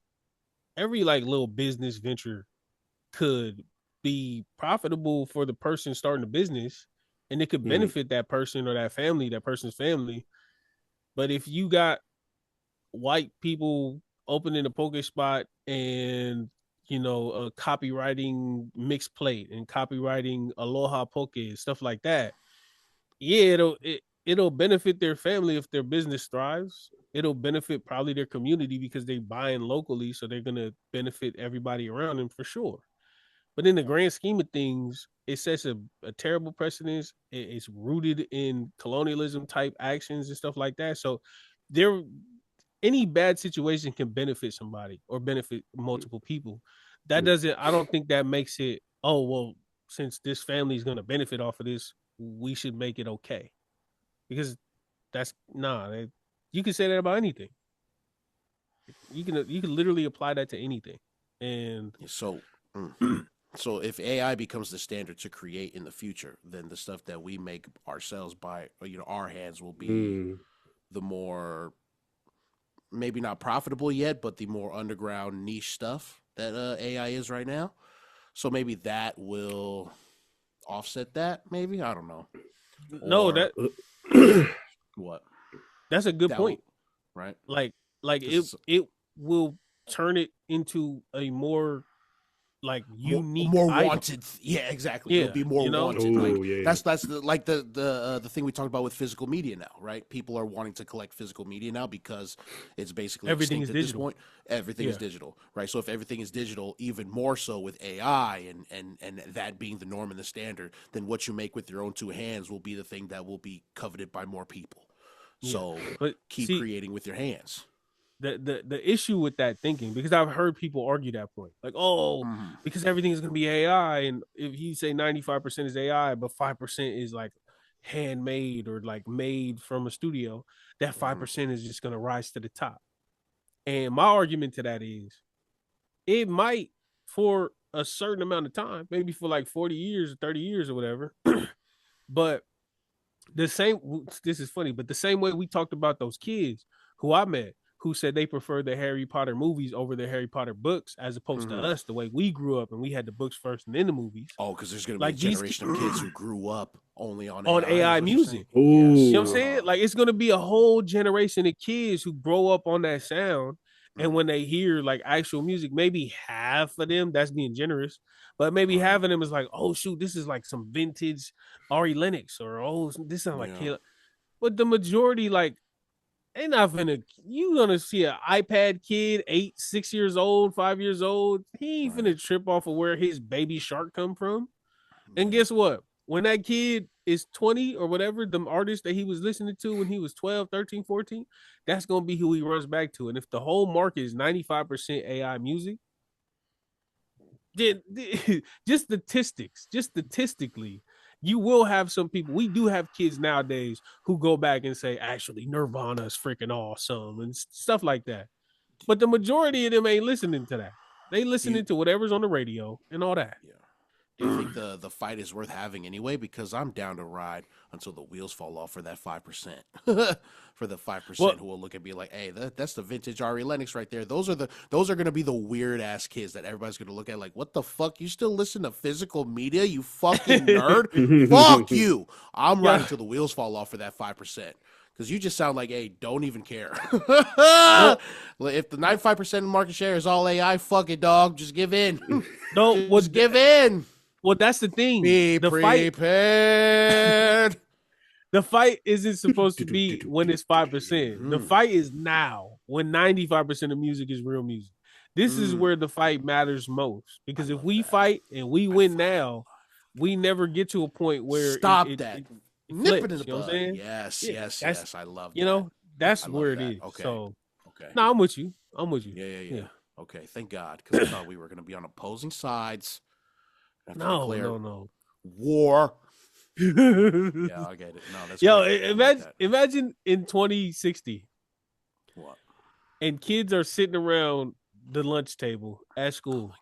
Speaker 2: like little business venture could be profitable for the person starting the business and it could benefit that person or that family, that person's family. But if you got white people opening a poke spot and copywriting mixed plate and copywriting aloha poke and stuff like that, yeah, it'll benefit their family if their business thrives. It'll benefit probably their community because they buying locally, so they're gonna benefit everybody around them for sure. But in the grand scheme of things, it sets a terrible precedence. It's rooted in colonialism type actions and stuff like that. So there, any bad situation can benefit somebody or benefit multiple people. That doesn't. I don't think that makes it. Oh well, since this family is going to benefit off of this, we should make it okay. Because that's nah. You can say that about anything. You can literally apply that to anything. And
Speaker 1: So, so if AI becomes the standard to create in the future, then the stuff that we make ourselves by our hands will be the more maybe not profitable yet, but the more underground niche stuff that AI is right now. So maybe that will offset that. Maybe I don't know.
Speaker 2: no,
Speaker 1: Or
Speaker 2: that
Speaker 1: what?
Speaker 2: that's a good
Speaker 1: That
Speaker 2: point.
Speaker 1: right?
Speaker 2: Like
Speaker 1: This
Speaker 2: it will turn it into a more unique
Speaker 1: more
Speaker 2: item.
Speaker 1: wanted. Yeah, exactly.
Speaker 2: Yeah,
Speaker 1: It'll be more
Speaker 2: you know?
Speaker 1: wanted.
Speaker 3: Ooh,
Speaker 1: Like
Speaker 3: yeah.
Speaker 1: that's the thing we talked about with physical media now, right? People are wanting to collect physical media now because it's basically
Speaker 2: Everything
Speaker 1: extinct
Speaker 2: is
Speaker 1: at this
Speaker 2: digital.
Speaker 1: point. Everything is
Speaker 2: Yeah.
Speaker 1: digital, right? So if everything is digital, even more so with AI and that being the norm and the standard, then what you make with your own two hands will be the thing that will be coveted by more people.
Speaker 2: Yeah.
Speaker 1: So
Speaker 2: But
Speaker 1: keep
Speaker 2: see,
Speaker 1: creating with your hands.
Speaker 2: the issue with that thinking, because I've heard people argue that point, like, oh,
Speaker 1: Mhm.
Speaker 2: because everything is going to be AI, and if you say 95% is AI, but 5% is like handmade or like made from a studio, that 5% is just going to rise to the top. And my argument to that is, it might for a certain amount of time, maybe for like 40 years or 30 years or whatever, but the same, this is funny, but the same way we talked about those kids who I met who said they preferred the Harry Potter movies over the Harry Potter books, as opposed to
Speaker 1: Mhm.
Speaker 2: us, the way we grew up and we had the books first and then the movies.
Speaker 1: Oh, because there's going to be a
Speaker 2: Like these
Speaker 1: generation of kids who grew up only on
Speaker 2: on
Speaker 1: AI, is
Speaker 2: AI
Speaker 1: what you're saying?
Speaker 2: music.
Speaker 3: Ooh.
Speaker 2: You know what I'm
Speaker 1: Yes.
Speaker 2: saying? Like it's gonna be a whole generation of kids who grow up on that sound. And
Speaker 1: Mhm.
Speaker 2: when they hear like actual music, maybe half of them, that's being generous, but maybe
Speaker 1: Right.
Speaker 2: half of them is like, oh shoot, this is like some vintage Ari Lennox, or oh, this sounds like
Speaker 1: Yeah.
Speaker 2: Caleb. But the majority, like, they not gonna, you gonna see an iPad kid, 6 years old, 5 years old. He ain't
Speaker 1: Right.
Speaker 2: finna trip off of where his baby shark come from. And
Speaker 1: Yeah.
Speaker 2: guess what? When that kid is 20 or whatever, the artist that he was listening to when he was 12, 13, 14, that's going to be who he runs back to. And if the whole market is 95% AI music, then just statistically, you will have some people. We do have kids nowadays who go back and say, actually, Nirvana is freaking awesome and stuff like that. But the majority of them ain't listening to that. They
Speaker 1: Do
Speaker 2: listening
Speaker 1: you,
Speaker 2: to whatever's on the radio and all that.
Speaker 1: yeah. Do you think the fight is worth having anyway? Because I'm down to ride until the wheels fall off for that 5%. For the 5%
Speaker 2: Well,
Speaker 1: who will look and be like, "Hey, that's the vintage Ari Lennox right there." Those are gonna be the weird ass kids that everybody's gonna look at like, "What the fuck? You still listen to physical media? You fucking nerd! Fuck you!" I'm
Speaker 2: Yeah.
Speaker 1: riding till the wheels fall off for that 5%. Because you just sound like, hey, don't even care.
Speaker 2: well,
Speaker 1: If the 95% of market share is all AI, fuck it, dog. Just give in.
Speaker 2: no,
Speaker 1: Just give in.
Speaker 2: well, that's the thing.
Speaker 1: Be
Speaker 2: The fight,
Speaker 1: prepared.
Speaker 2: the fight isn't supposed to be when it's 5%. The fight is now when 95% of music is real music. This is where the fight matters most. Because if we fight and we win now, we never get to a point where
Speaker 1: Stop that.
Speaker 2: it
Speaker 1: Nip it
Speaker 2: flips.
Speaker 1: in the
Speaker 2: You know what I'm
Speaker 1: bud.
Speaker 2: saying?
Speaker 1: Yes,
Speaker 2: Yeah,
Speaker 1: yes,
Speaker 2: that's,
Speaker 1: yes. I love that.
Speaker 2: you know, that's
Speaker 1: I love
Speaker 2: where it
Speaker 1: that.
Speaker 2: is.
Speaker 1: Okay.
Speaker 2: So,
Speaker 1: Okay.
Speaker 2: no, I'm with you. I'm with you.
Speaker 1: Yeah. Okay, thank God. Because I thought we were going to be on opposing sides. I have to
Speaker 2: No,
Speaker 1: declare
Speaker 2: no.
Speaker 1: war. Yeah, I get it. No, that's
Speaker 2: Yo,
Speaker 1: great. I like
Speaker 2: imagine
Speaker 1: that.
Speaker 2: imagine in 2060
Speaker 1: What?
Speaker 2: and kids are sitting around the lunch table at school.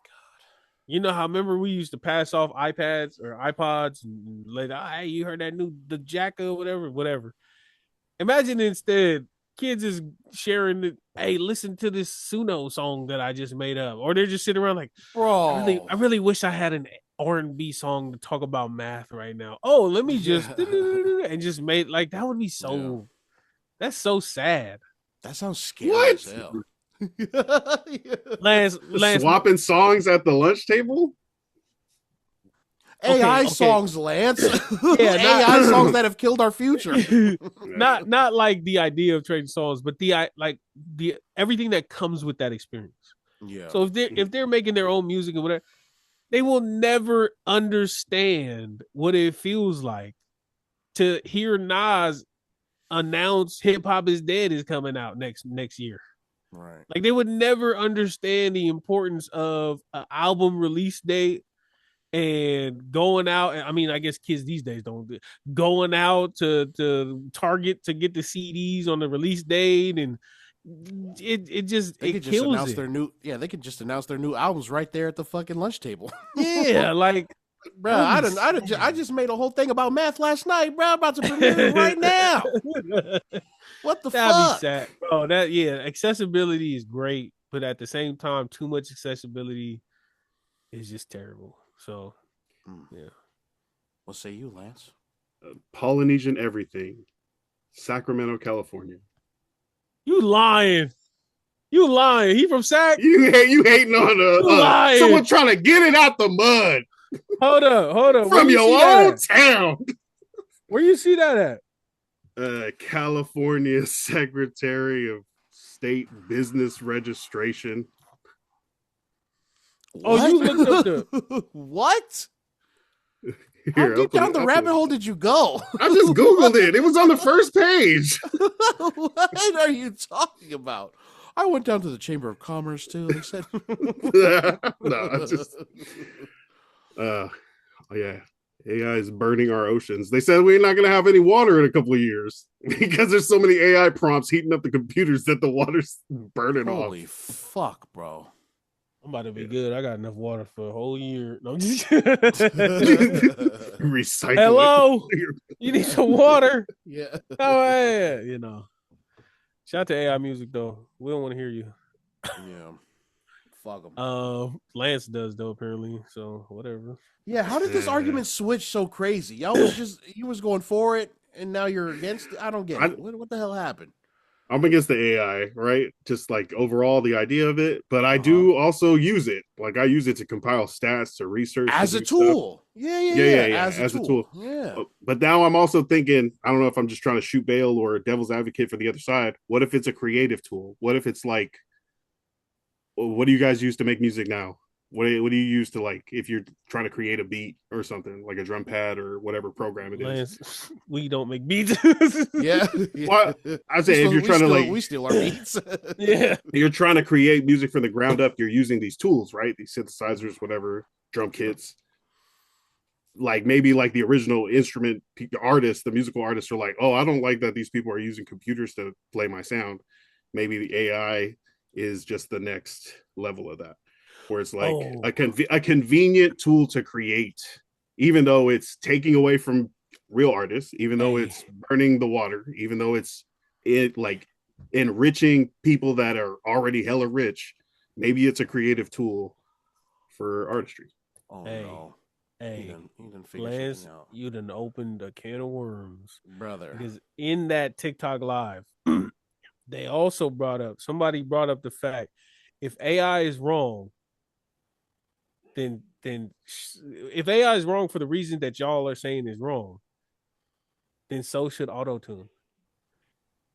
Speaker 2: You know how, remember we used to pass off iPads or iPods and later, oh, hey, you heard that new the Jack or whatever. Imagine instead kids is sharing the, hey, listen to this Suno song that I just made up, or they're just sitting around like,
Speaker 1: Bro.
Speaker 2: I really wish I had an R&B song to talk about math right now. Oh, let me just
Speaker 1: Yeah.
Speaker 2: and just made, like, that would be so, that's so sad.
Speaker 1: That sounds scary
Speaker 3: What?
Speaker 1: as hell.
Speaker 2: Lance,
Speaker 3: Swapping songs at the lunch table?
Speaker 1: AI
Speaker 2: okay.
Speaker 1: songs, Lance.
Speaker 2: Yeah,
Speaker 1: AI songs that have killed our future.
Speaker 2: not like the idea of trading songs, but the everything that comes with that experience.
Speaker 1: Yeah.
Speaker 2: So if they're making their own music and whatever, they will never understand what it feels like to hear Nas announce "Hip Hop Is Dead" is coming out next year.
Speaker 1: Right.
Speaker 2: Like, they would never understand the importance of an album release date and going out. I mean, I guess kids these days don't going out to Target to get the CDs on the release date, and
Speaker 1: They
Speaker 2: it
Speaker 1: could just
Speaker 2: kills
Speaker 1: announce
Speaker 2: it.
Speaker 1: their new they could just announce their new albums right there at the fucking lunch table.
Speaker 2: Yeah, like,
Speaker 1: Bro, I just made a whole thing about math last night, bro. I'm about to premiere it right now. What the
Speaker 2: that'd be
Speaker 1: fuck?
Speaker 2: sad, bro. That, yeah, accessibility is great, but at the same time, too much accessibility is just terrible. So, yeah.
Speaker 1: What say you, Lance?
Speaker 3: Polynesian everything. Sacramento, California.
Speaker 2: You lying. You lying? He from Sac?
Speaker 3: You hating on
Speaker 2: You lying?
Speaker 3: someone trying to get it out the mud.
Speaker 2: Hold up.
Speaker 3: From your own town.
Speaker 2: Where you see that at?
Speaker 3: California Secretary of State Business Registration.
Speaker 2: Oh, you looked up the
Speaker 1: what?
Speaker 3: Here,
Speaker 1: How deep down the rabbit hole did you go?
Speaker 3: I just Googled it. It was on the first page.
Speaker 1: What are you talking about? I went down to the Chamber of Commerce too. They said,
Speaker 3: no, just yeah. AI is burning our oceans. They said we're not going to have any water in a couple of years because there's so many AI prompts heating up the computers that the water's burning off.
Speaker 1: Holy fuck, bro.
Speaker 2: I'm about to be good. I got enough water for a whole year. No,
Speaker 3: Recycle.
Speaker 2: Hello, you need some water.
Speaker 1: Yeah.
Speaker 2: Oh, yeah, you know. Shout out to AI music though. We don't want to hear you.
Speaker 1: Yeah. Fuck them.
Speaker 2: Lance does though apparently. So whatever.
Speaker 1: Yeah. How did this argument switch so crazy? Y'all was you was going for it, and now you're against it. I don't get it. What the hell happened?
Speaker 3: I'm against the AI, right? Just like overall the idea of it, but I do also use it. Like I use it to compile stats, to research
Speaker 1: as a tool. Yeah. As a tool. Yeah.
Speaker 3: But now I'm also thinking, I don't know if I'm just trying to shoot bail or devil's advocate for the other side. What if it's a creative tool? What if it's like, what do you guys use to make music now? What do you use to, like, if you're trying to create a beat or something, like a drum pad or whatever program it is?
Speaker 2: Lance, we don't make beats.
Speaker 1: Yeah.
Speaker 3: Well, I say if you're trying to
Speaker 1: we steal our beats.
Speaker 2: Yeah.
Speaker 3: You're trying to create music from the ground up, you're using these tools, right? These synthesizers, whatever, drum kits. Like maybe like the original instrument artists, the musical artists are like, oh, I don't like that these people are using computers to play my sound. Maybe the AI is just the next level of that, where it's like a convenient tool to create, even though it's taking away from real artists, even though it's burning the water, even though it's like enriching people that are already hella rich. Maybe it's a creative tool for artistry.
Speaker 1: Oh no.
Speaker 2: Hey,
Speaker 1: you done
Speaker 2: Lance, you done opened a can of worms,
Speaker 1: brother.
Speaker 2: Because in that TikTok live, they also somebody brought up the fact, if AI is wrong, then if AI is wrong for the reason that y'all are saying is wrong, then so should autotune.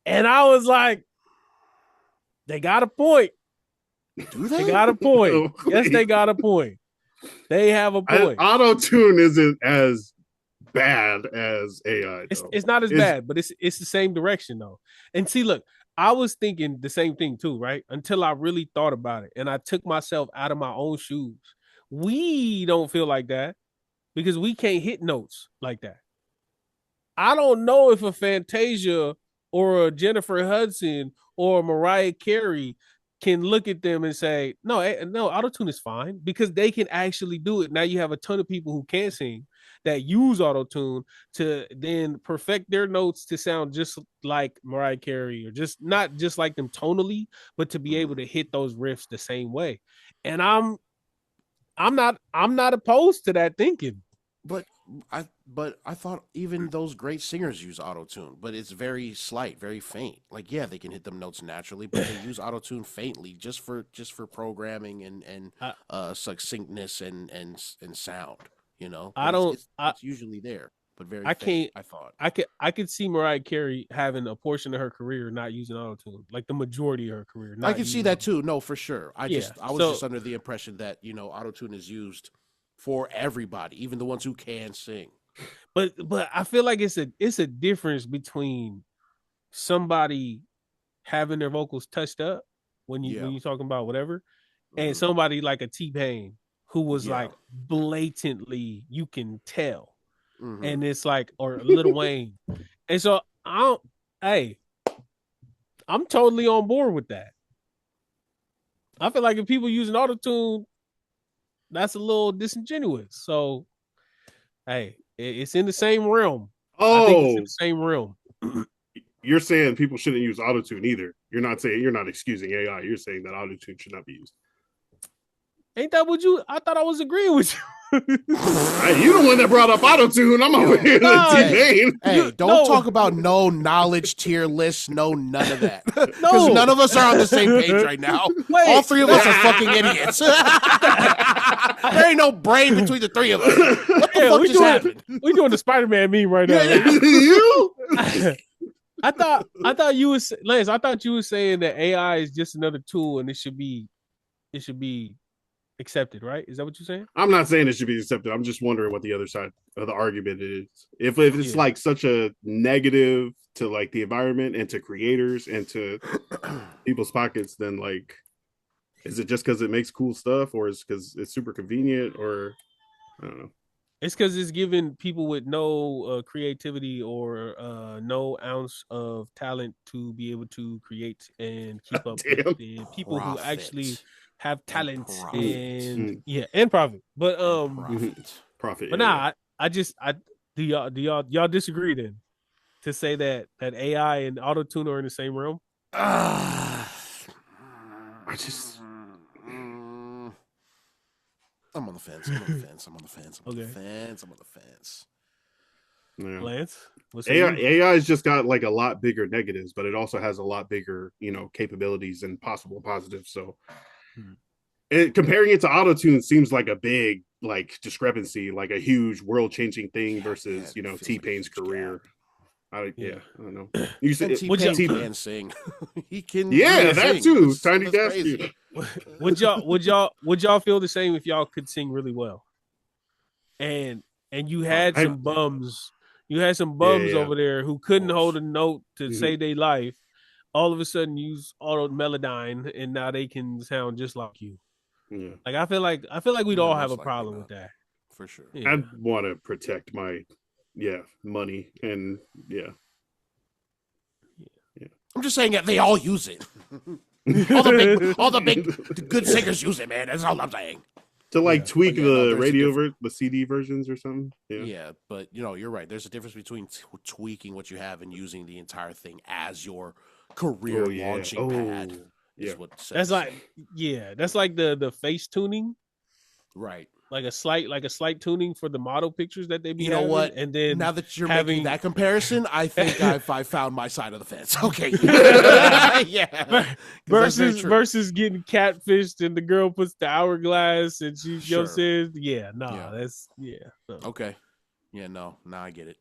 Speaker 2: And I was like, they got a point.
Speaker 1: Do they?
Speaker 2: They got a point. Yes, they got a point. They have a point.
Speaker 3: Auto-tune isn't as bad as AI.
Speaker 2: It's not as bad, but it's the same direction though. And see, look, I was thinking the same thing too, right? Until I really thought about it and I took myself out of my own shoes. We don't feel like that because we can't hit notes like that. I don't know if a Fantasia or a Jennifer Hudson or a Mariah Carey can look at them and say, no, autotune is fine, because they can actually do it. Now you have a ton of people who can sing that use autotune to then perfect their notes to sound just like Mariah Carey, or just not just like them tonally, but to be able to hit those riffs the same way. And I'm not opposed to that thinking.
Speaker 1: But I thought even those great singers use autotune, but it's very slight, very faint. Like, yeah, they can hit them notes naturally, but they use autotune faintly just for programming and succinctness and sound. You know, it's usually there, but very. Faint,
Speaker 2: I could see Mariah Carey having a portion of her career not using autotune, like the majority of her career.
Speaker 1: I can see that too. No, for sure. I was just under the impression that autotune is used for everybody, even the ones who can sing.
Speaker 2: But I feel like it's a difference between somebody having their vocals touched up when you're talking about whatever, and somebody like a T-Pain who was like blatantly, you can tell, and it's like, or Lil Wayne, and so I'm totally on board with that. I feel like if people using autotune, that's a little disingenuous. So, hey, it's in the same realm. I think it's in the same realm.
Speaker 3: You're saying people shouldn't use autotune either. You're not excusing AI. You're saying that autotune should not be used.
Speaker 2: Ain't that what I thought I was agreeing with you.
Speaker 3: Hey, you the one that brought up auto-tune. I'm over here
Speaker 2: No.
Speaker 3: T-Pain.
Speaker 1: Hey, don't
Speaker 2: No.
Speaker 1: talk about no knowledge tier list, no none of that. Because
Speaker 2: No.
Speaker 1: none of us are on the same page right now.
Speaker 2: Wait.
Speaker 1: All three of us are fucking idiots. There ain't no brain between the three of us. What the fuck just happened?
Speaker 2: We doing the Spider-Man meme right now.
Speaker 3: You?
Speaker 2: I thought you was Lance. I thought you were saying that AI is just another tool and it should be accepted, right? Is that what you're saying?
Speaker 3: I'm not saying it should be accepted. I'm just wondering what the other side of the argument is. If it's like such a negative to like the environment and to creators and to people's pockets, then like, is it just because it makes cool stuff, or is it because it's super convenient, or I don't know.
Speaker 2: It's because it's giving people with no creativity or no ounce of talent to be able to create and keep up with the people who actually have talent and profit. But
Speaker 3: profit.
Speaker 2: But nah, I do y'all disagree then to say that AI and auto tune are in the same realm?
Speaker 3: I just.
Speaker 1: I'm on the fence. I'm on the fence.
Speaker 3: Yeah.
Speaker 2: Lance,
Speaker 3: AI's just got like a lot bigger negatives, but it also has a lot bigger, capabilities and possible positives. So comparing it to autotune seems like a big like discrepancy, like a huge world-changing thing versus T-Pain's career. I don't know. You said
Speaker 1: T-Pain can sing. He can.
Speaker 3: Yeah, that
Speaker 1: sing.
Speaker 3: too.
Speaker 1: That's
Speaker 3: Tiny Desk.
Speaker 1: crazy.
Speaker 2: Would y'all feel the same if y'all could sing really well? And you had some bums. You had some bums over there who couldn't hold a note to save their life. All of a sudden, use auto melodyne, and now they can sound just like you.
Speaker 3: Yeah.
Speaker 2: Like I feel like we'd all have a problem with that.
Speaker 1: For sure.
Speaker 2: Yeah.
Speaker 3: I'd want to protect my money and
Speaker 1: I'm just saying that they all use it. all the big good singers use it, man. That's all I'm saying.
Speaker 3: To tweak the radio the CD versions or something.
Speaker 1: Yeah, but you're right. There's a difference between tweaking what you have and using the entire thing as your career launching pad. Is what
Speaker 2: that's like that's like the face tuning,
Speaker 1: right?
Speaker 2: Like a slight tuning for the model pictures that they be having.
Speaker 1: What?
Speaker 2: And then
Speaker 1: now that you're making that comparison, I think I found my side of the fence. Okay, yeah.
Speaker 2: Versus getting catfished and the girl puts the hourglass and she says, that's no.
Speaker 1: Okay, no, now I get it.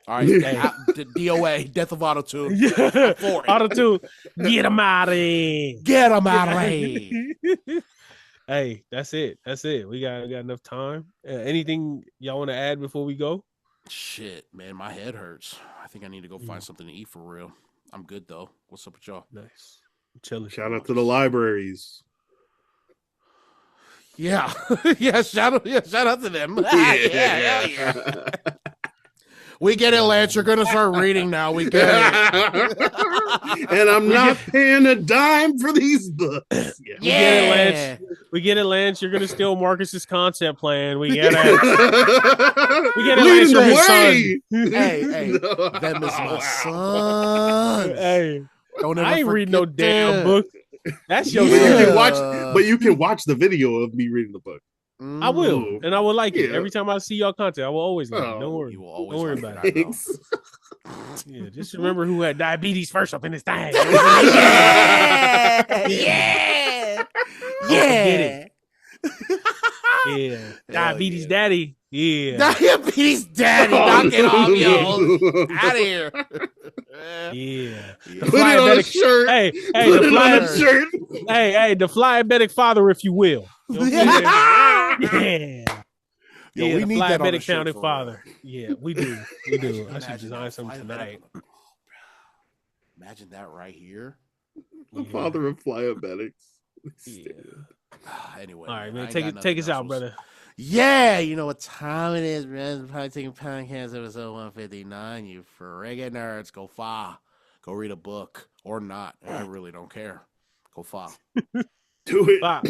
Speaker 1: All right, DOA, Death of Auto-Tune.
Speaker 2: Yeah. Auto-Tune, get him out of here.
Speaker 1: Get him out of here.
Speaker 2: Hey, that's it. We got enough time. Anything y'all want to add before we go?
Speaker 1: Shit, man, my head hurts. I think I need to go find something to eat for real. I'm good though. What's up with y'all?
Speaker 2: Nice, I'm chilling.
Speaker 3: Shout out to the libraries.
Speaker 1: Yeah, shout out to them. Yeah. We get it, Lance. You're gonna start reading now. We get it.
Speaker 3: And I'm not paying a dime for these books.
Speaker 2: We get it, Lance. We get it, Lance. You're gonna steal Marcus's concept plan. We get it. We get it, Lance. You're his son.
Speaker 1: Hey, them is my son.
Speaker 2: Hey, I ain't reading no damn book. That's your
Speaker 3: but you can watch the video of me reading the book.
Speaker 2: I will, and I will like it. Every time I see y'all content, I will always like it. Don't worry.
Speaker 1: You will always
Speaker 2: Don't worry
Speaker 1: like
Speaker 2: about it. Yeah, just remember who had diabetes first up in this thing. Yeah. Diabetes daddy. Yeah.
Speaker 1: Diabetes daddy. Knock it off, yo. Out of here.
Speaker 2: Yeah.
Speaker 3: Put it on a shirt.
Speaker 2: Hey,
Speaker 3: Put it on a shirt.
Speaker 2: Hey, the diabetic father, if you will. Yeah.
Speaker 1: Yo, we
Speaker 2: the
Speaker 1: need that on
Speaker 2: diabetic
Speaker 1: the
Speaker 2: founding father. Yeah, we do. I should design something tonight.
Speaker 1: Imagine that right here.
Speaker 3: The father of diabetics.
Speaker 2: Yeah.
Speaker 1: Anyway.
Speaker 2: All right, man. Take us out, brother.
Speaker 1: Yeah, you know what time it is, man. Polytickin Podcast episode 159. You friggin' nerds. Go far. Go read a book. Or not. I really don't care. Go far.
Speaker 3: Do it.
Speaker 2: Bye.